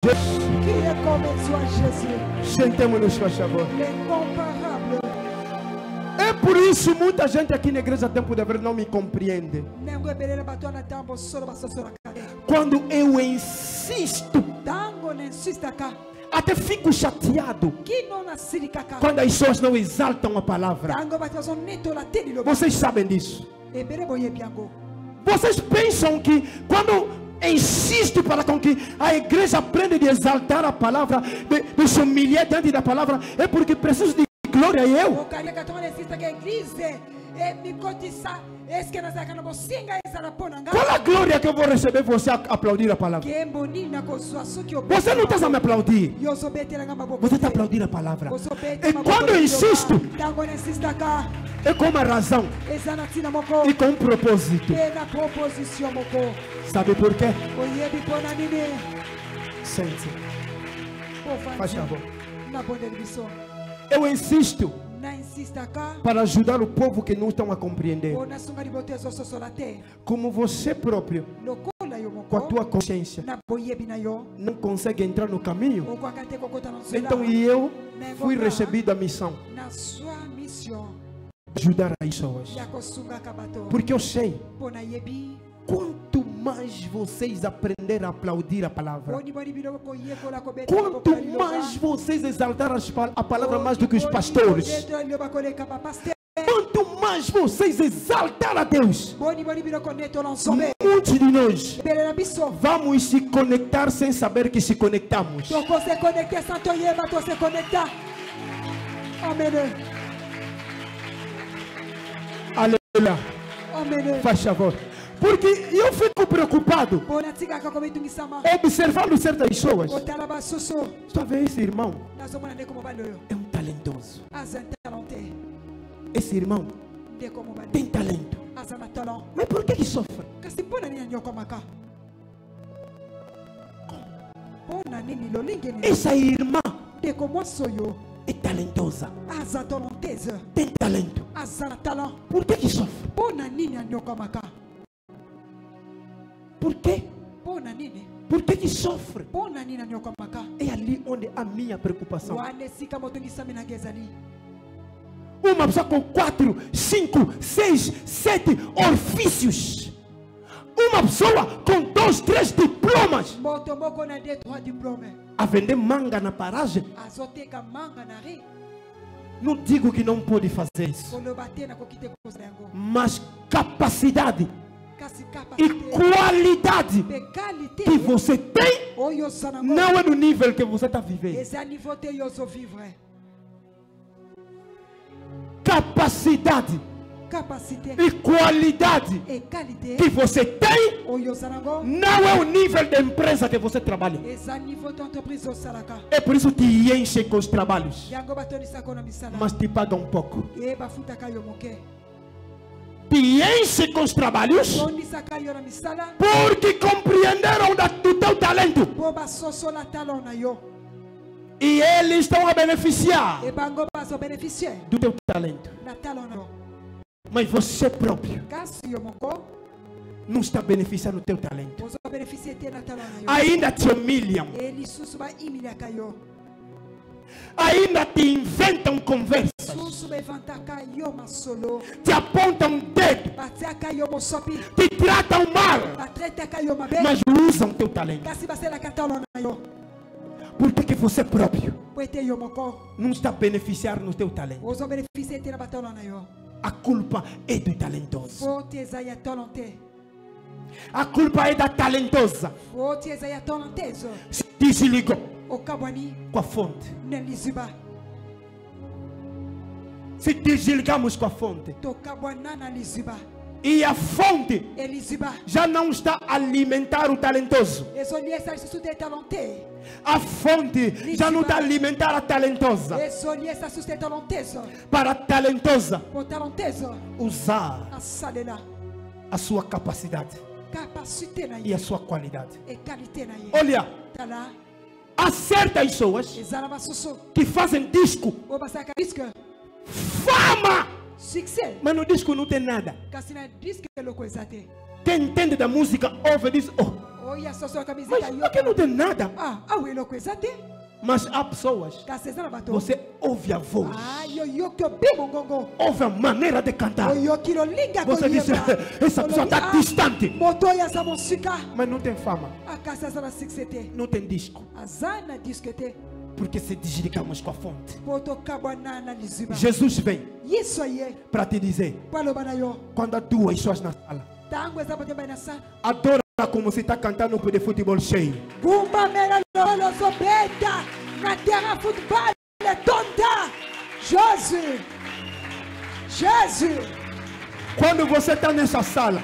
Qui est comme toi, Jésus. Sentemos-nos, por favor. L'incomparable. É por isso muita gente aqui na igreja Tempo de Ver não me compreende. Quando eu insisto, até fico chateado quando as pessoas não exaltam a palavra. Vocês sabem disso. Vocês pensam que quando insisto para que a igreja aprenda de exaltar a palavra, de se humilhar diante da palavra, é porque preciso de glória a eu? Qual a glória que eu vou receber você aplaudir a palavra? Você não está a me aplaudir. Você está a aplaudir a palavra. E quando eu insisto, é com uma razão e com um propósito. Sabe por quê? Sente. Faz favor. Eu insisto para ajudar o povo que não estão a compreender. Como você próprio, com a tua consciência, não consegue entrar no caminho. Então eu fui recebido a missão ajudar as pessoas. Porque eu sei, quanto mais vocês aprenderem a aplaudir a palavra, quanto mais vocês exaltarem a palavra mais do que os pastores, quanto mais vocês exaltarem a Deus, muitos de nós vamos se conectar sem saber que se conectamos. Aleluia. Faz favor. Porque eu fico preocupado observando certas pessoas. Só ver esse irmão é um talentoso. Esse irmão tem talento. Mas por que sofre? Essa irmã é talentosa. Tem talento. Por que sofre? Por quê? Por que sofre? É ali onde a minha preocupação. Uma pessoa com 4, 5, 6, 7 ofícios. Uma pessoa com 2, 3 diplomas. A vender manga na paragem. Não digo que não pode fazer isso. Mas capacidade e qualidade que você tem não é no nível que você está vivendo. Capacidade e qualidade que você tem não é o nível da empresa que você trabalha. É por isso que te enchem com os trabalhos, mas te pagam um pouco. Te enche com os trabalhos porque compreenderam do teu talento e eles estão a beneficiar do teu talento. Mas você próprio não está beneficiando do teu talento. Ainda te humilham, ainda te inventam conversas costas, te apontam um dedo, te tratam mal, mas usam teu talento. Porque que você próprio não está a beneficiar no teu talento. A culpa é do talentoso. A culpa é da talentosa. Se desligou com a fonte. Se desligamos com a fonte, e a fonte já não está a alimentar o talentoso, a fonte já não está a alimentar a talentosa, para a talentosa usar a sua capacidade e a sua qualidade. Olha, há certas pessoas que fazem disco, fama, mas no disco não tem nada. Quem entende da música ouve e diz: oh, mas aqui não tem nada. Mas há pessoas, você ouve a voz, ouve a maneira de cantar, você diz: essa pessoa está distante, mas não tem fama, não tem disco, porque se desligamos com a fonte. Jesus vem para te dizer: quando há duas pessoas na sala, adora como se está cantando para o futebol cheio. Jesus. Quando você está nessa sala,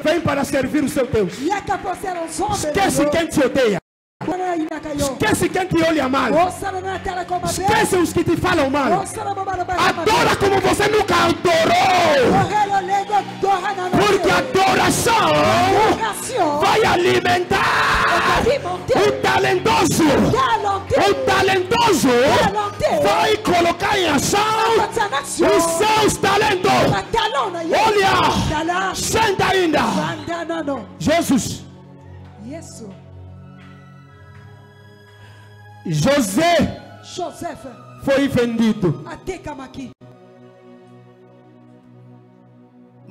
vem para servir o seu Deus. Esquece quem te odeia. Esquece quem te olha mal. Esquece os que te falam mal. Adora como você nunca adorou. Porque a adoração vai alimentar o talentoso. O talentoso vai colocar em ação os seus talentos. Olha, senta ainda. Jesus. José foi vendido,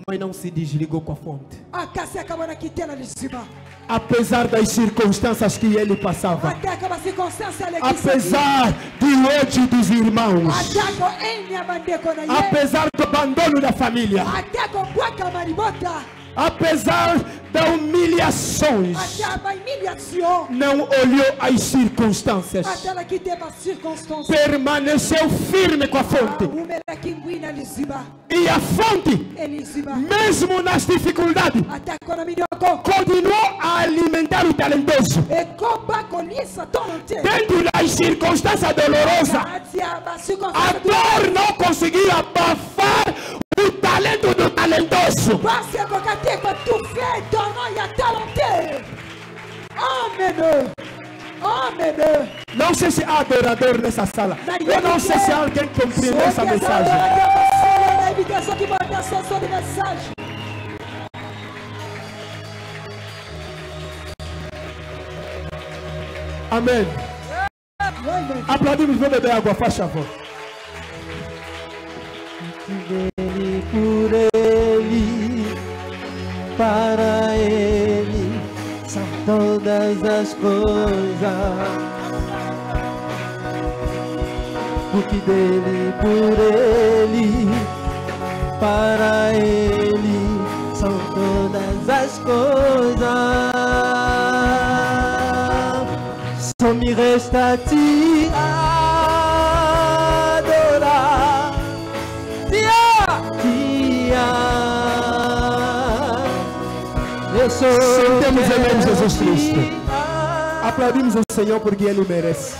mas não se desligou com a fonte. Apesar das circunstâncias que ele passava, apesar do ódio dos irmãos, apesar do abandono da família, apesar das humilhações, não olhou as circunstâncias, permaneceu firme com a fonte. E a fonte, mesmo nas dificuldades, continuou a alimentar o talentoso. Dentro das circunstâncias dolorosas, a dor não conseguiu abafar o talento do talentoso. Não sei se há adorador nessa sala. Eu não sei se alguém compreende essa mensagem. Amém. Aplaudimos, vou beber água, faz favor. Dele, por ele, para ele são todas as coisas. Porque dele, por ele, para ele são todas as coisas. Só me resta te adorar. Sentemos em nome de Jesus Cristo. Aplaudimos o Senhor porque Ele merece.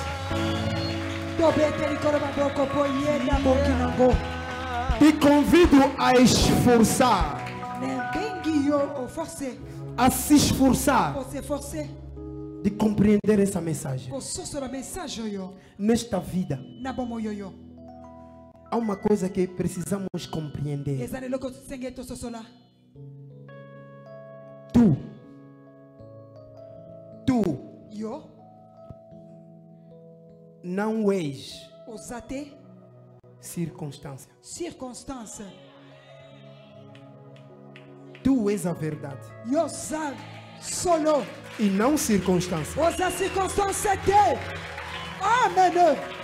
Te convido a esforçar, a se esforçar de compreender essa mensagem. Nesta vida, há uma coisa que precisamos compreender. Tu não és circunstância. Circunstância. Tu és a verdade Yosa solo. e não circunstância. Osa circunstância te. Amen.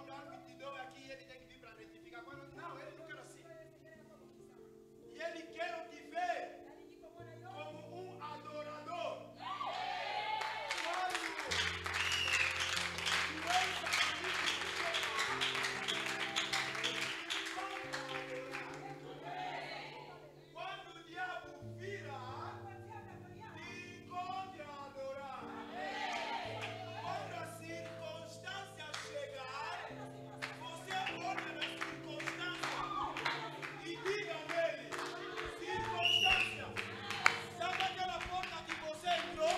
quando algo te dói aqui, ele tem que vir para retificar. Quando, não, ele não quer assim. E ele quer te ver como um adorador. Quando o diabo vira, te encontra a adorar. Quando a circunstância chegar, você olha na circunstância e diga nele: circunstância, sabe aquela porta que você entrou?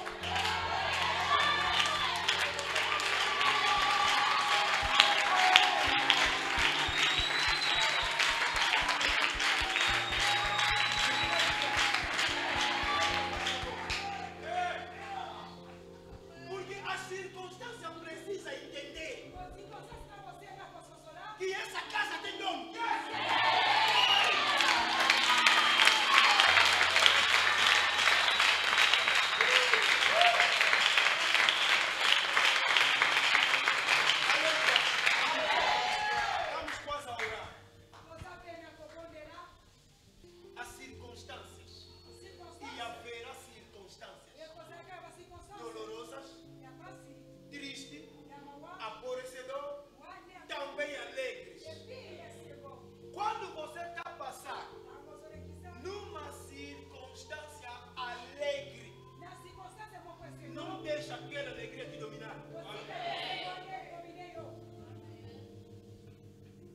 Porque a circunstância precisa entender que essa casa tem dono. Vamos quase a orar. As circunstâncias, e haverá circunstâncias dolorosas, tristes, aborrecedor, também alegres. Quando você está passando numa circunstância alegre, não deixa aquela alegria te dominar.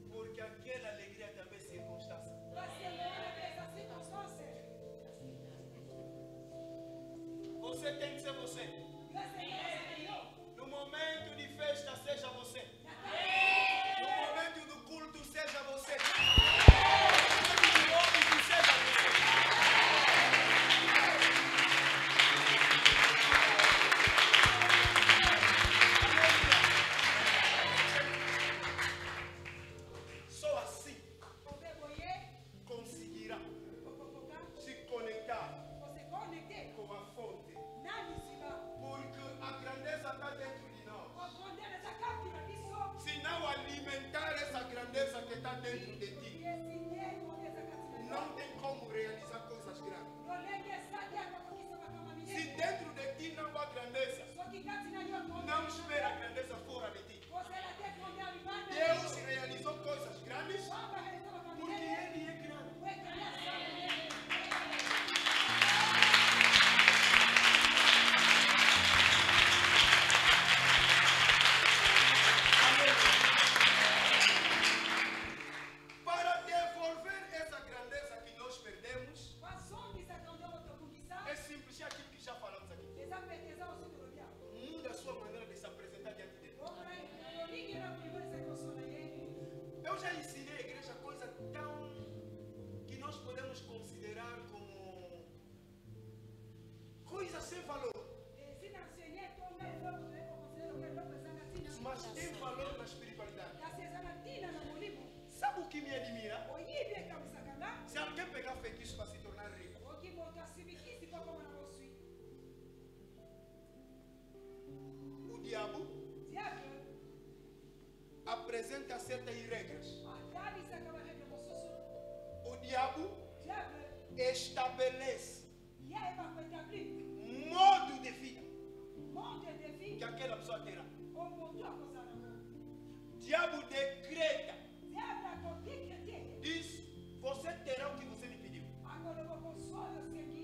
Porque aquela alegria também é circunstância. Você tem que ser você. No momento de festa, seja você. No momento do culto, seja você. No momento do ônibus, seja você. Só assim conseguirá se conectar com a fonte. Porque a grandeza está dentro de nós. Se não alimentar essa grandeza que está dentro de ti, não tem como realizar coisas grandes. Se dentro de ti não há grandeza, não espera a grandeza fora de ti. Deus realizou coisas grandes porque Ele é grande. Para devolver essa grandeza que nós perdemos, é simples, é aquilo que já falamos aqui. Muda a sua maneira de se apresentar diante de Deus. Eu já ensinei a igreja coisa tão que nós podemos considerar como coisa sem valor, mas tem valor na espiritualidade. Sabe o que me admira? Se alguém pegar feitiço para se tornar rico, o diabo apresenta certas regras. O diabo estabelece modo de vida que aquela pessoa terá. O diabo decreta, diz: você terá o que você me pediu.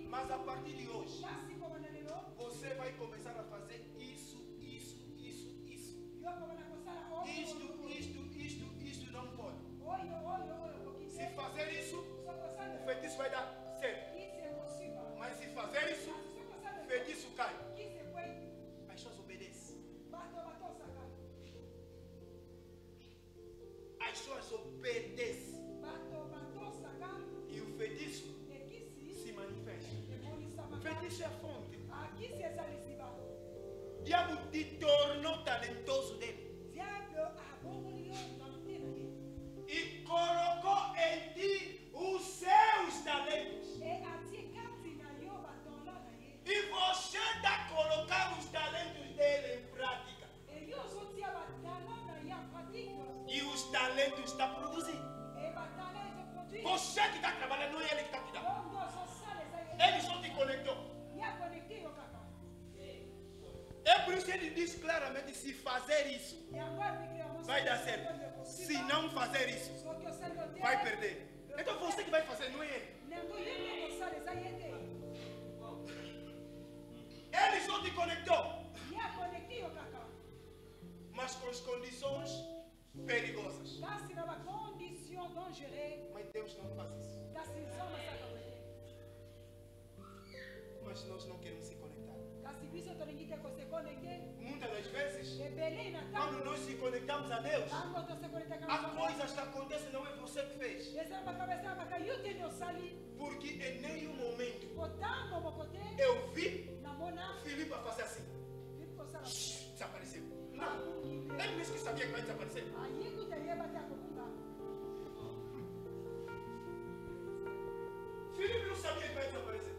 Mas a partir de hoje, você vai começar a fazer isso, isso, isso, isso. Isto não pode. Se fazer isso, o feitiço vai dar certo. Mas se fazer isso, o feitiço cai. As pessoas obedecem. As pessoas obedecem. E o feitiço se manifesta. O feitiço é a fonte. O diabo te tornou talentoso dele. E colocou em ti os seus talentos. E você está colocando os talentos dele em prática. Por isso ele diz claramente: se fazer isso, vai dar certo. Se não fazer isso, vai perder. Então você que vai fazer, não é ele. Ele só te conectou, mas com as condições perigosas. Mas Deus não faz isso. Mas nós não queremos se conectar. Muitas das vezes, quando nós se conectamos a Deus, há coisas que acontecem, não é você que fez. Porque em nenhum momento eu vi Filipe fazer assim. Desapareceu. Não. Ele mesmo que sabia que vai desaparecer. Filipe não sabia que vai desaparecer.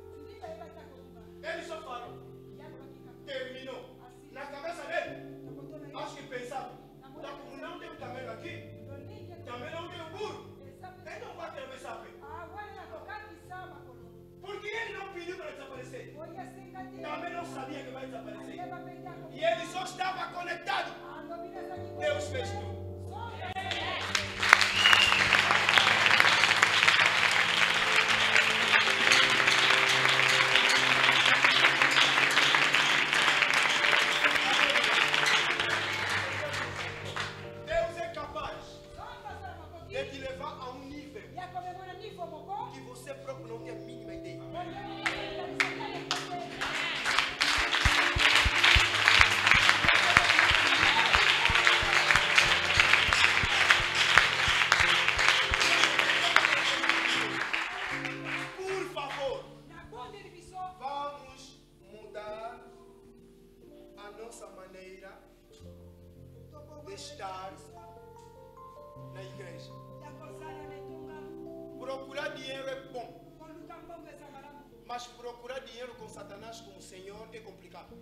Ele só falou. Terminou. Na cabeça dele, acho que pensava: tá, como não tem o camelo aqui, também não tem o burro. Então vai atravessar bem. Porque ele não pediu para desaparecer. Também não sabia que vai desaparecer. E ele só estava conectado. Deus fez tudo. Deus é capaz de te levar a um nível que você próprio não tem a mínima ideia. Por favor, vamos mudar a nossa maneira de estar na igreja. Procurar dinheiro é bom, mas procurar dinheiro com Satanás como Senhor é complicado.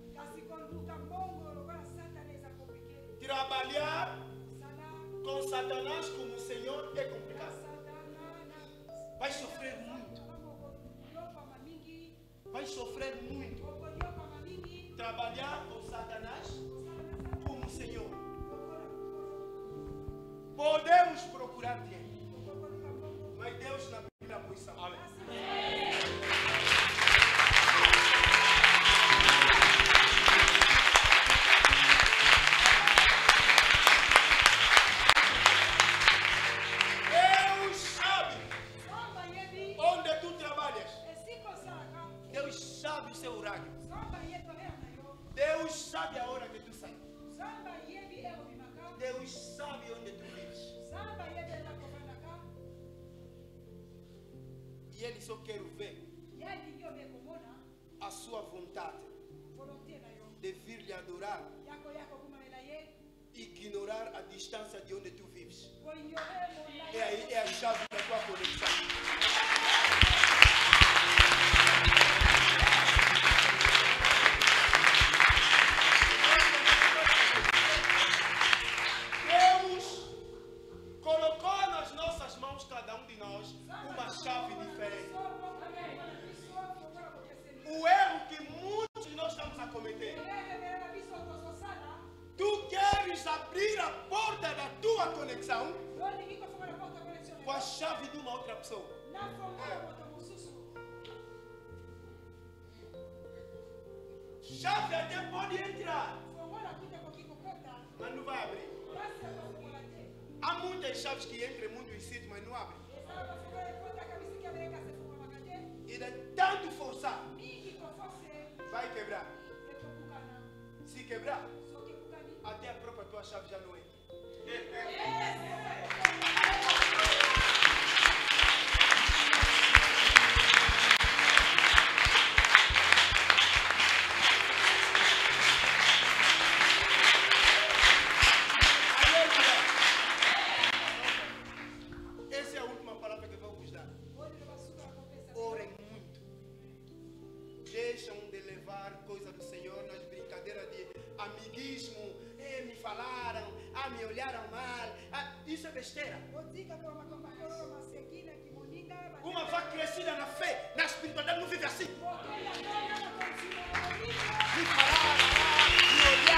Trabalhar com Satanás como Senhor é complicado. Vai sofrer muito. Vai sofrer muito. Trabalhar com Satanás como Senhor. Podemos procurar dinheiro, mas Deus na primeira posição. Amém. Deus sabe onde tu trabalhas. Deus sabe o seu horário. Deus sabe a hora que tu sai. Deus sabe onde tu vives. E Ele só quer ver a sua vontade de vir lhe adorar, ignorar a distância de onde tu vives. E aí é a chave da tua conexão. Colocou nas nossas mãos, cada um de nós, uma chave diferente. O erro que muitos de nós estamos a cometer: tu queres abrir a porta da tua conexão com a chave de uma outra pessoa. Chave até pode entrar, mas não vai abrir. Há muitas chaves que entram em muitos sítios, mas não abrem. E de tanto forçar, vai quebrar. Se quebrar, até a própria tua chave já não entra. Essa é a última palavra que eu vou vos dar. Orem muito. Deixam de levar coisa do Senhor nas brincadeiras de amiguismo. Me falaram, me olharam mal. Isso é besteira. Uma vaca crescida na fé, na espiritualidade, não vive assim. Me falaram, me olharam.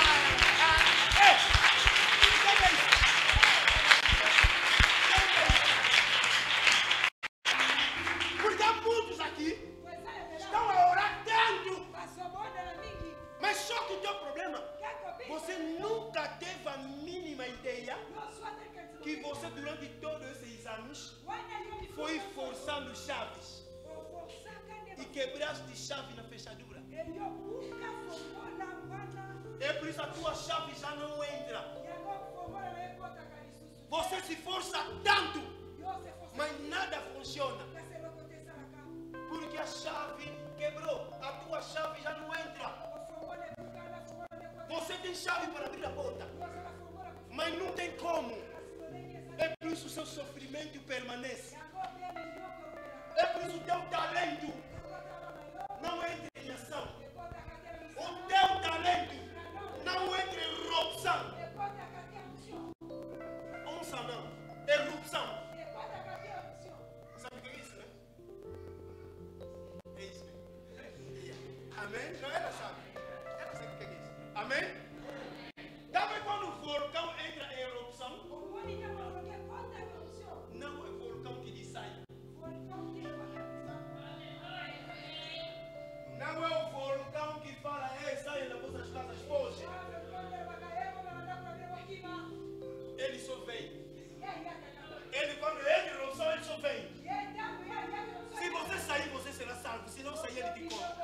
problema. Você nunca teve a mínima ideia que você, durante todos esses anos, foi forçando chaves e quebraste chave na fechadura. É por isso a tua chave já não entra. Você se força tanto, mas nada funciona. Porque a chave quebrou. A tua chave já não entra. Você tem chave para abrir a porta, mas não tem como. É por isso o seu sofrimento permanece. É por isso o teu talento não entra em ação. O teu talento não entra em erupção. Onça não, erupção. Sabe o que é isso, né? É isso, né? Amém? Não ela sabe. Ela sabe o que é isso. Amém? Sabe quando o vulcão entra em erupção? Não é o vulcão que diz sai. Não é o vulcão que fala, saia das vossas casas, foge. Ele só vem. Ele, quando entra em erupção, ele só vem. Se você sair, você será salvo. Se não sair, ele te come.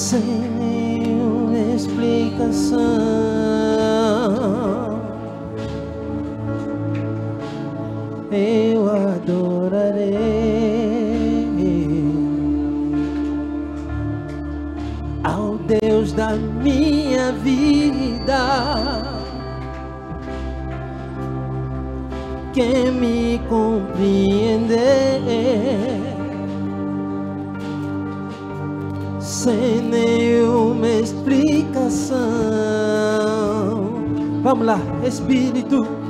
sem nenhuma explicação, eu adorarei ao Deus da minha vida, que me compreender sem nenhuma explicação. Vamos lá, Espírito.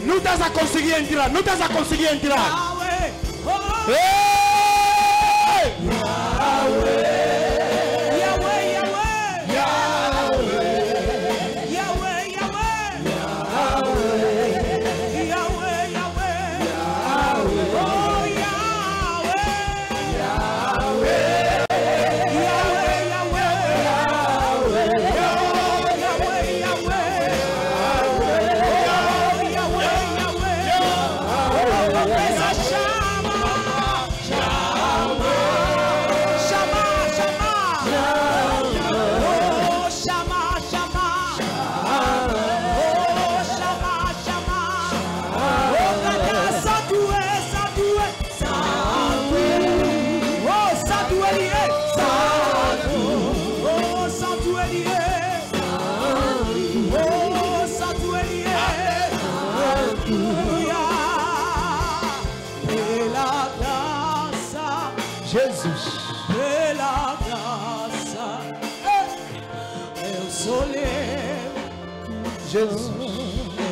Não estás a conseguir entrar, não estás a conseguir entrar.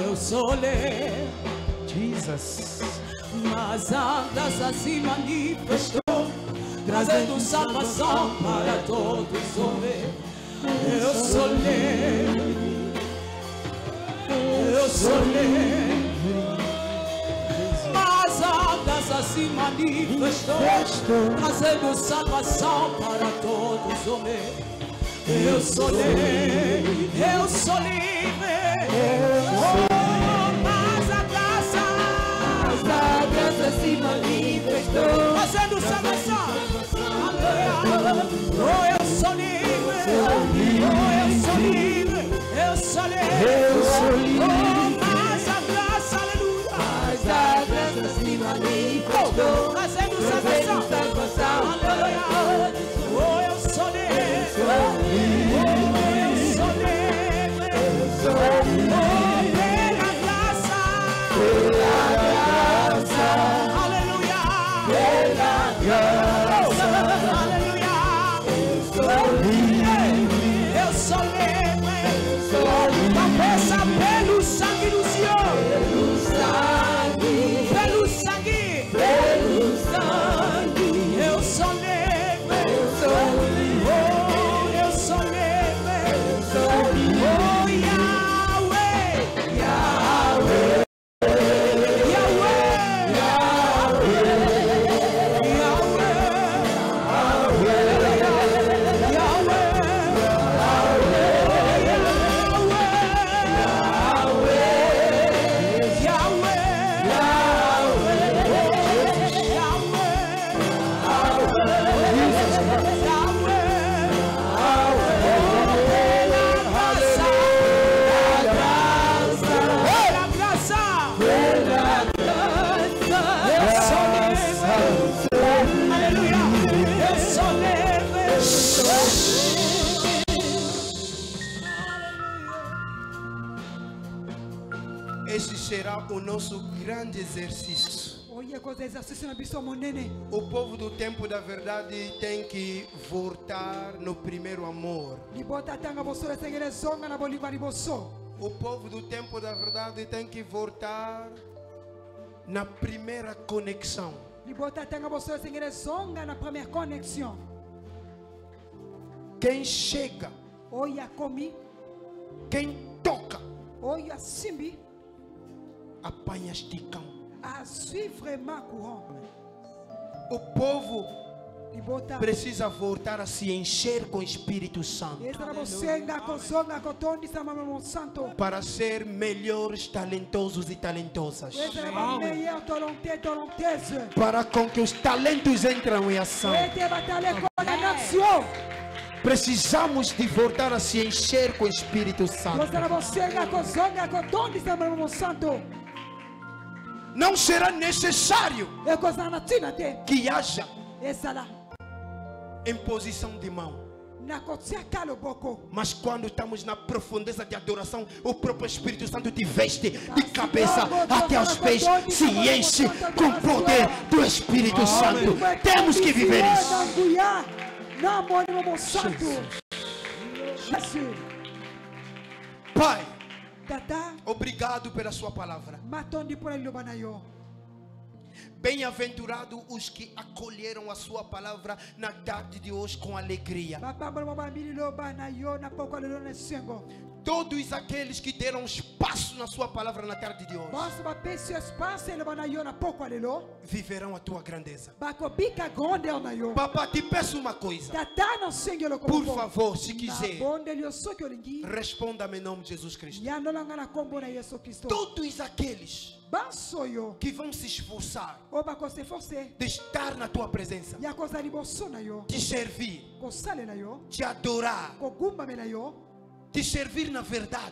Eu sou leve, Jesus. mas a graça se manifestou, trazendo salvação para todos os homens. Eu sou leve, mas a graça se manifestou, trazendo salvação para todos os homens. Eu sou livre, eu sou livre. Mas a graça se manifestou, trazendo salvação. Oh, eu sou livre, oh, eu sou livre, eu sou livre. Oh, mas a graça, aleluia, mas a graça se manifestou, trazendo salvação. Aleluia. Oh, eu sou livre, oh, eu sou livre, oh, pela graça, aleluia, pela graça, aleluia, eu sou livre, cabeça pelo sangue do Senhor, pelo sangue, eu sou livre, oh, eu sou livre, oh, Yahweh, Yahweh, Esse será o nosso grande exercício. O povo do tempo da verdade tem que voltar no primeiro amor. O povo do tempo da verdade tem que voltar na primeira conexão. Quem chega, quem toca, apanha esticão. O povo precisa voltar a se encher com o Espírito Santo para ser melhores talentosos e talentosas, para com que os talentos entrem em ação. Precisamos de voltar a se encher com o Espírito Santo. Não será necessário que haja imposição de mão. Mas quando estamos na profundeza de adoração, o próprio Espírito Santo te veste de cabeça até aos pés, se enche com o poder do Espírito Santo. Temos que viver isso. Pai, obrigado pela sua palavra. Bem-aventurados os que acolheram a sua palavra na tarde de hoje com alegria. Todos aqueles que deram espaço na sua palavra na tarde de hoje viverão a tua grandeza. Papai, te peço uma coisa. Por favor, se quiser, responda-me em nome de Jesus Cristo. Todos aqueles que vão se esforçar de estar na tua presença, de servir, de adorar, de servir na verdade,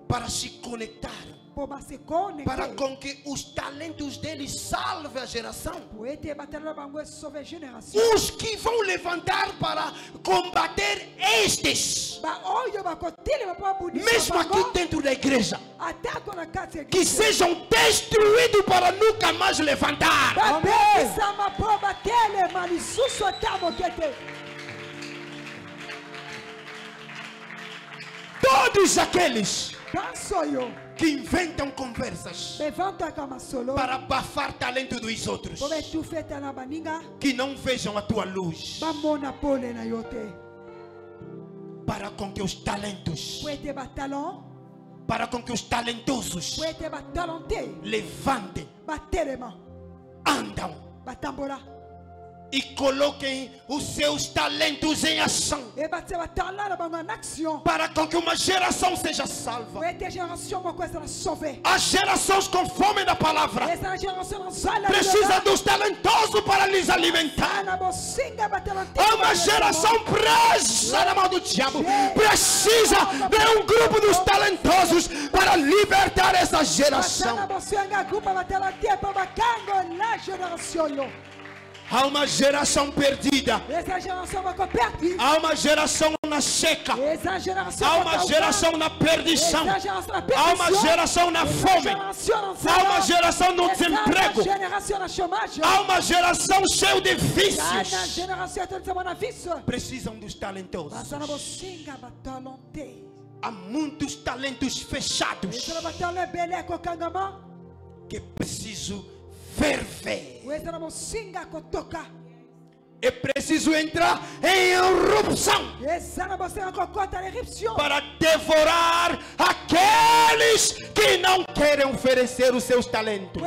para se conectar, para com que os talentos deles salvem a geração. Os que vão levantar para combater estes, mesmo aqui dentro da igreja, que sejam destruídos para nunca mais levantar. Todos aqueles que inventam conversas para abafar talento dos outros, que não vejam a tua luz, para com que os talentos, para com que os talentosos levantem andam batambola e coloquem os seus talentos em ação, ebatie batala na bango en action para com que uma geração seja salva. ete génération moko ezala sauvé As gerações com fome da palavra ezala génération na zala precisam dos talentosos para lhes alimentar. na bosinga batelante Há uma geração presa na mão do diabo. Precisa de um grupo dos talentosos para libertar essa geração. na bosinga grupa batelante pa bakango la génération yo Há uma geração perdida. essa génération moko perdu Há uma geração na seca. essa génération Há uma geração na perdição. Há uma geração na fome. Há uma geração no desemprego. Há uma geração cheia de vícios. Precisam dos talentosos. Há muitos talentos fechados que preciso ferver. É preciso entrar em erupção para devorar aqueles que não querem oferecer os seus talentos.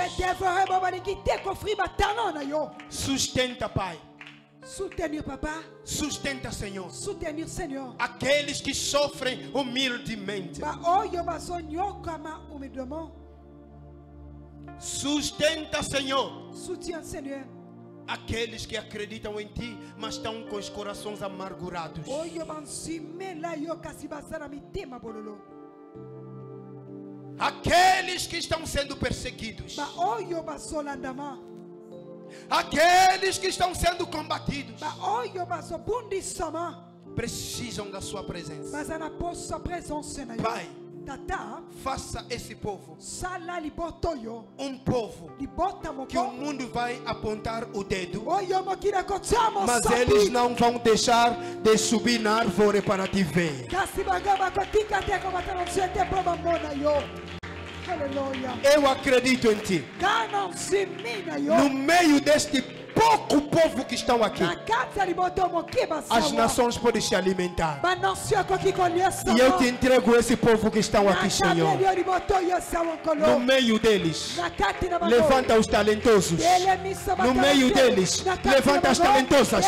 Sustenta, Pai. Soutenir papa, Sustenta, Senhor, soutenir Seigneur. aqueles que sofrem humildemente. Sustenta, Senhor, Soutiens Seigneur. aqueles que acreditam em Ti, mas estão com os corações amargurados. Aqueles que estão sendo perseguidos. Aqueles que estão sendo combatidos. Precisam da sua presença. Pai, faça esse povo um povo que o mundo vai apontar o dedo, mas eles não vão deixar de subir na árvore para te ver. Eu acredito em Ti. No meio deste pouco povo que estão aqui, as nações podem se alimentar. E eu te entrego esse povo que estão aqui, Senhor. No meio deles, levanta os talentosos. No meio deles, levanta as talentosas.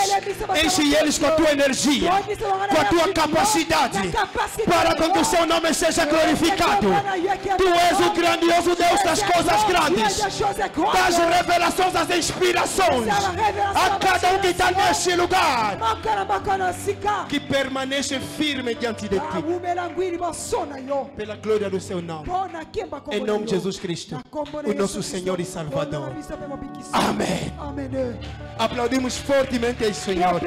Enche eles com a tua energia, com a tua capacidade, para que o seu nome seja glorificado. Tu és o grandioso Deus das coisas grandes, das revelações, das inspirações. A cada um que está neste lugar, que permaneça firme diante de Ti, pela glória do Seu nome, em nome de Jesus Cristo, o nosso Senhor e Salvador. Amém. Aplaudimos fortemente ao Senhor.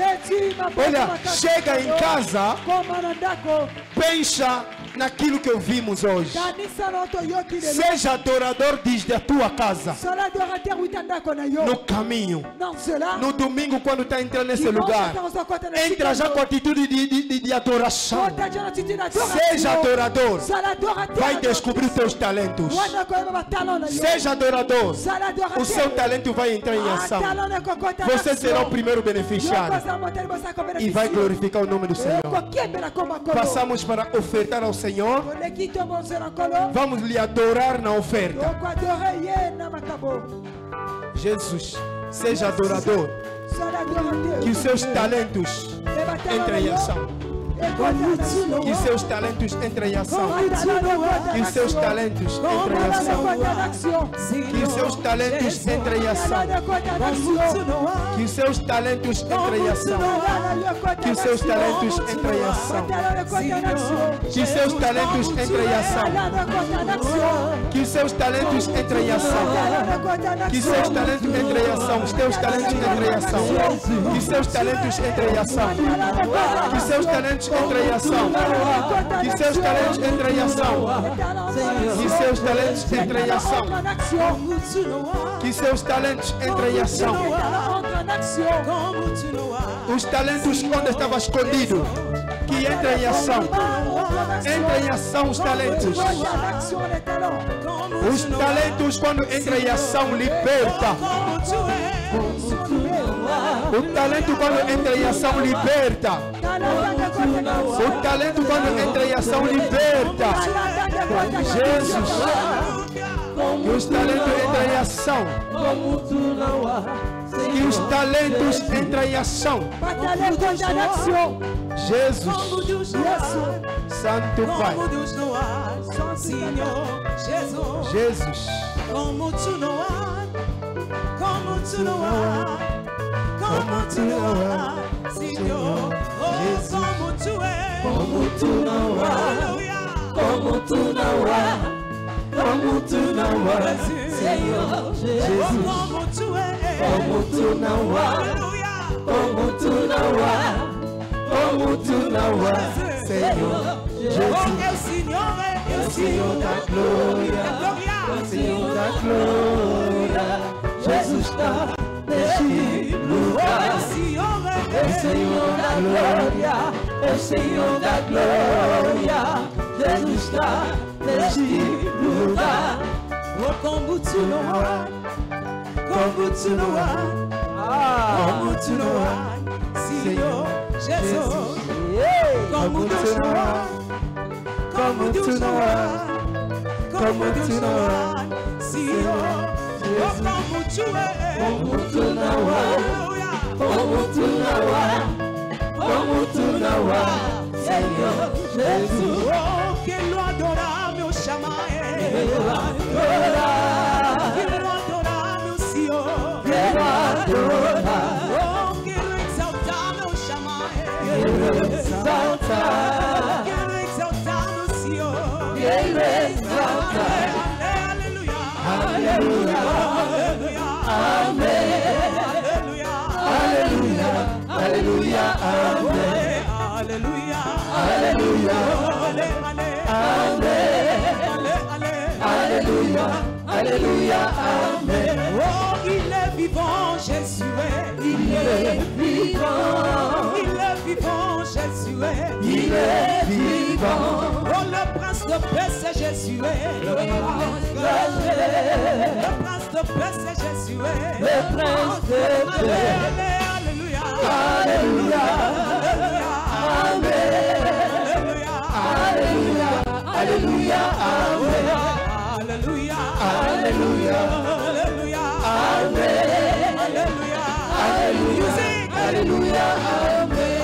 Olha, chega em casa, pensa naquilo que ouvimos hoje. Seja adorador desde a tua casa, no caminho, no domingo, quando está entrando nesse lugar, entra já com atitude de adoração. Seja adorador, vai descobrir os teus talentos. Seja adorador, o seu talento vai entrar em ação. Você será o primeiro beneficiário e vai glorificar o nome do Senhor. Passamos para ofertar ao Senhor. Vamos lhe adorar na oferta. Jesus, seja adorador. Que os seus talentos entrem em ação. Que seus talentos entrem em ação. Que seus talentos entrem em ação. Que seus talentos entrem em ação. Que seus talentos entrem em ação. Que seus talentos entrem em ação. Que seus talentos entrem em ação. Que seus talentos entrem em ação. Que seus talentos entrem em ação. Os teus talentos entrem em ação. Que seus talentos entrem em ação. Que seus talentos entrem em ação. Que seus talentos entrem em ação. Que seus talentos entrem em ação. Que seus talentos entrem em ação. Os talentos quando estavam escondidos, que entrem em ação. Entrem em ação os talentos. Os talentos quando entram em ação liberta. O talento quando entra em ação liberta. O talento quando entra em ação liberta. Jesus. Que os talentos entrem em ação. Que os talentos entrem em ação. Jesus, Santo Pai. Jesus. Como tu não há, como tu não há, como tu não há, Senhor, oh, como tu és, como tu não há, como tu não há, como tu não há, Senhor, Jesus, como tu és, como tu não há, como tu não há, como tu não há, Senhor, Jesus, é o Senhor da glória. O Senhor da glória, Jesus está neste lugar. O Senhor da glória, o Senhor da glória, Jesus está neste lugar. Oh, como tu não há, como tu não há, como tu não há, Senhor Jesus. Como tu não há, como tu não há. Como tu não há, Senhor, oh, como tu és, como tu não há, como tu não há, como tu não há, Senhor Jesus, oh, quero adorar meu chamar, quero adorar meu Senhor, quero adorar, oh, quero exaltar meu chamar, quero exaltar meu Senhor, quero exaltar. Aleluia, amém. Aleluia, aleluia, amém. Aleluia, aleluia, aleluia, aleluia, amém. Oh, il est vivant, Jésus est. Il est vivant. Il est vivant, Jésus est. Il est vivant. Oh, le prince de paix, c'est Jésus est. Le prince de paix, c'est Jésus est. Le prince de paix. Alléluia. Alléluia. Alléluia. Alléluia. Alléluia. Alléluia. Alléluia. Alléluia. Amen. Alléluia. Alléluia. Alléluia. Amen.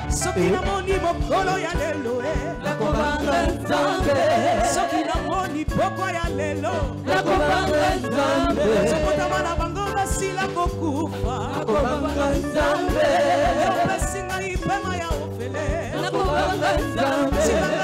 Soki na moni mokolo ya lelo nakobanga nzambe. Soki na moni poko ya lelo nakobanga nzambe. Sokotama na bango basila kokufa nakobanga nzambe. Epesinga ipema ya ofele nakobanga nzambe.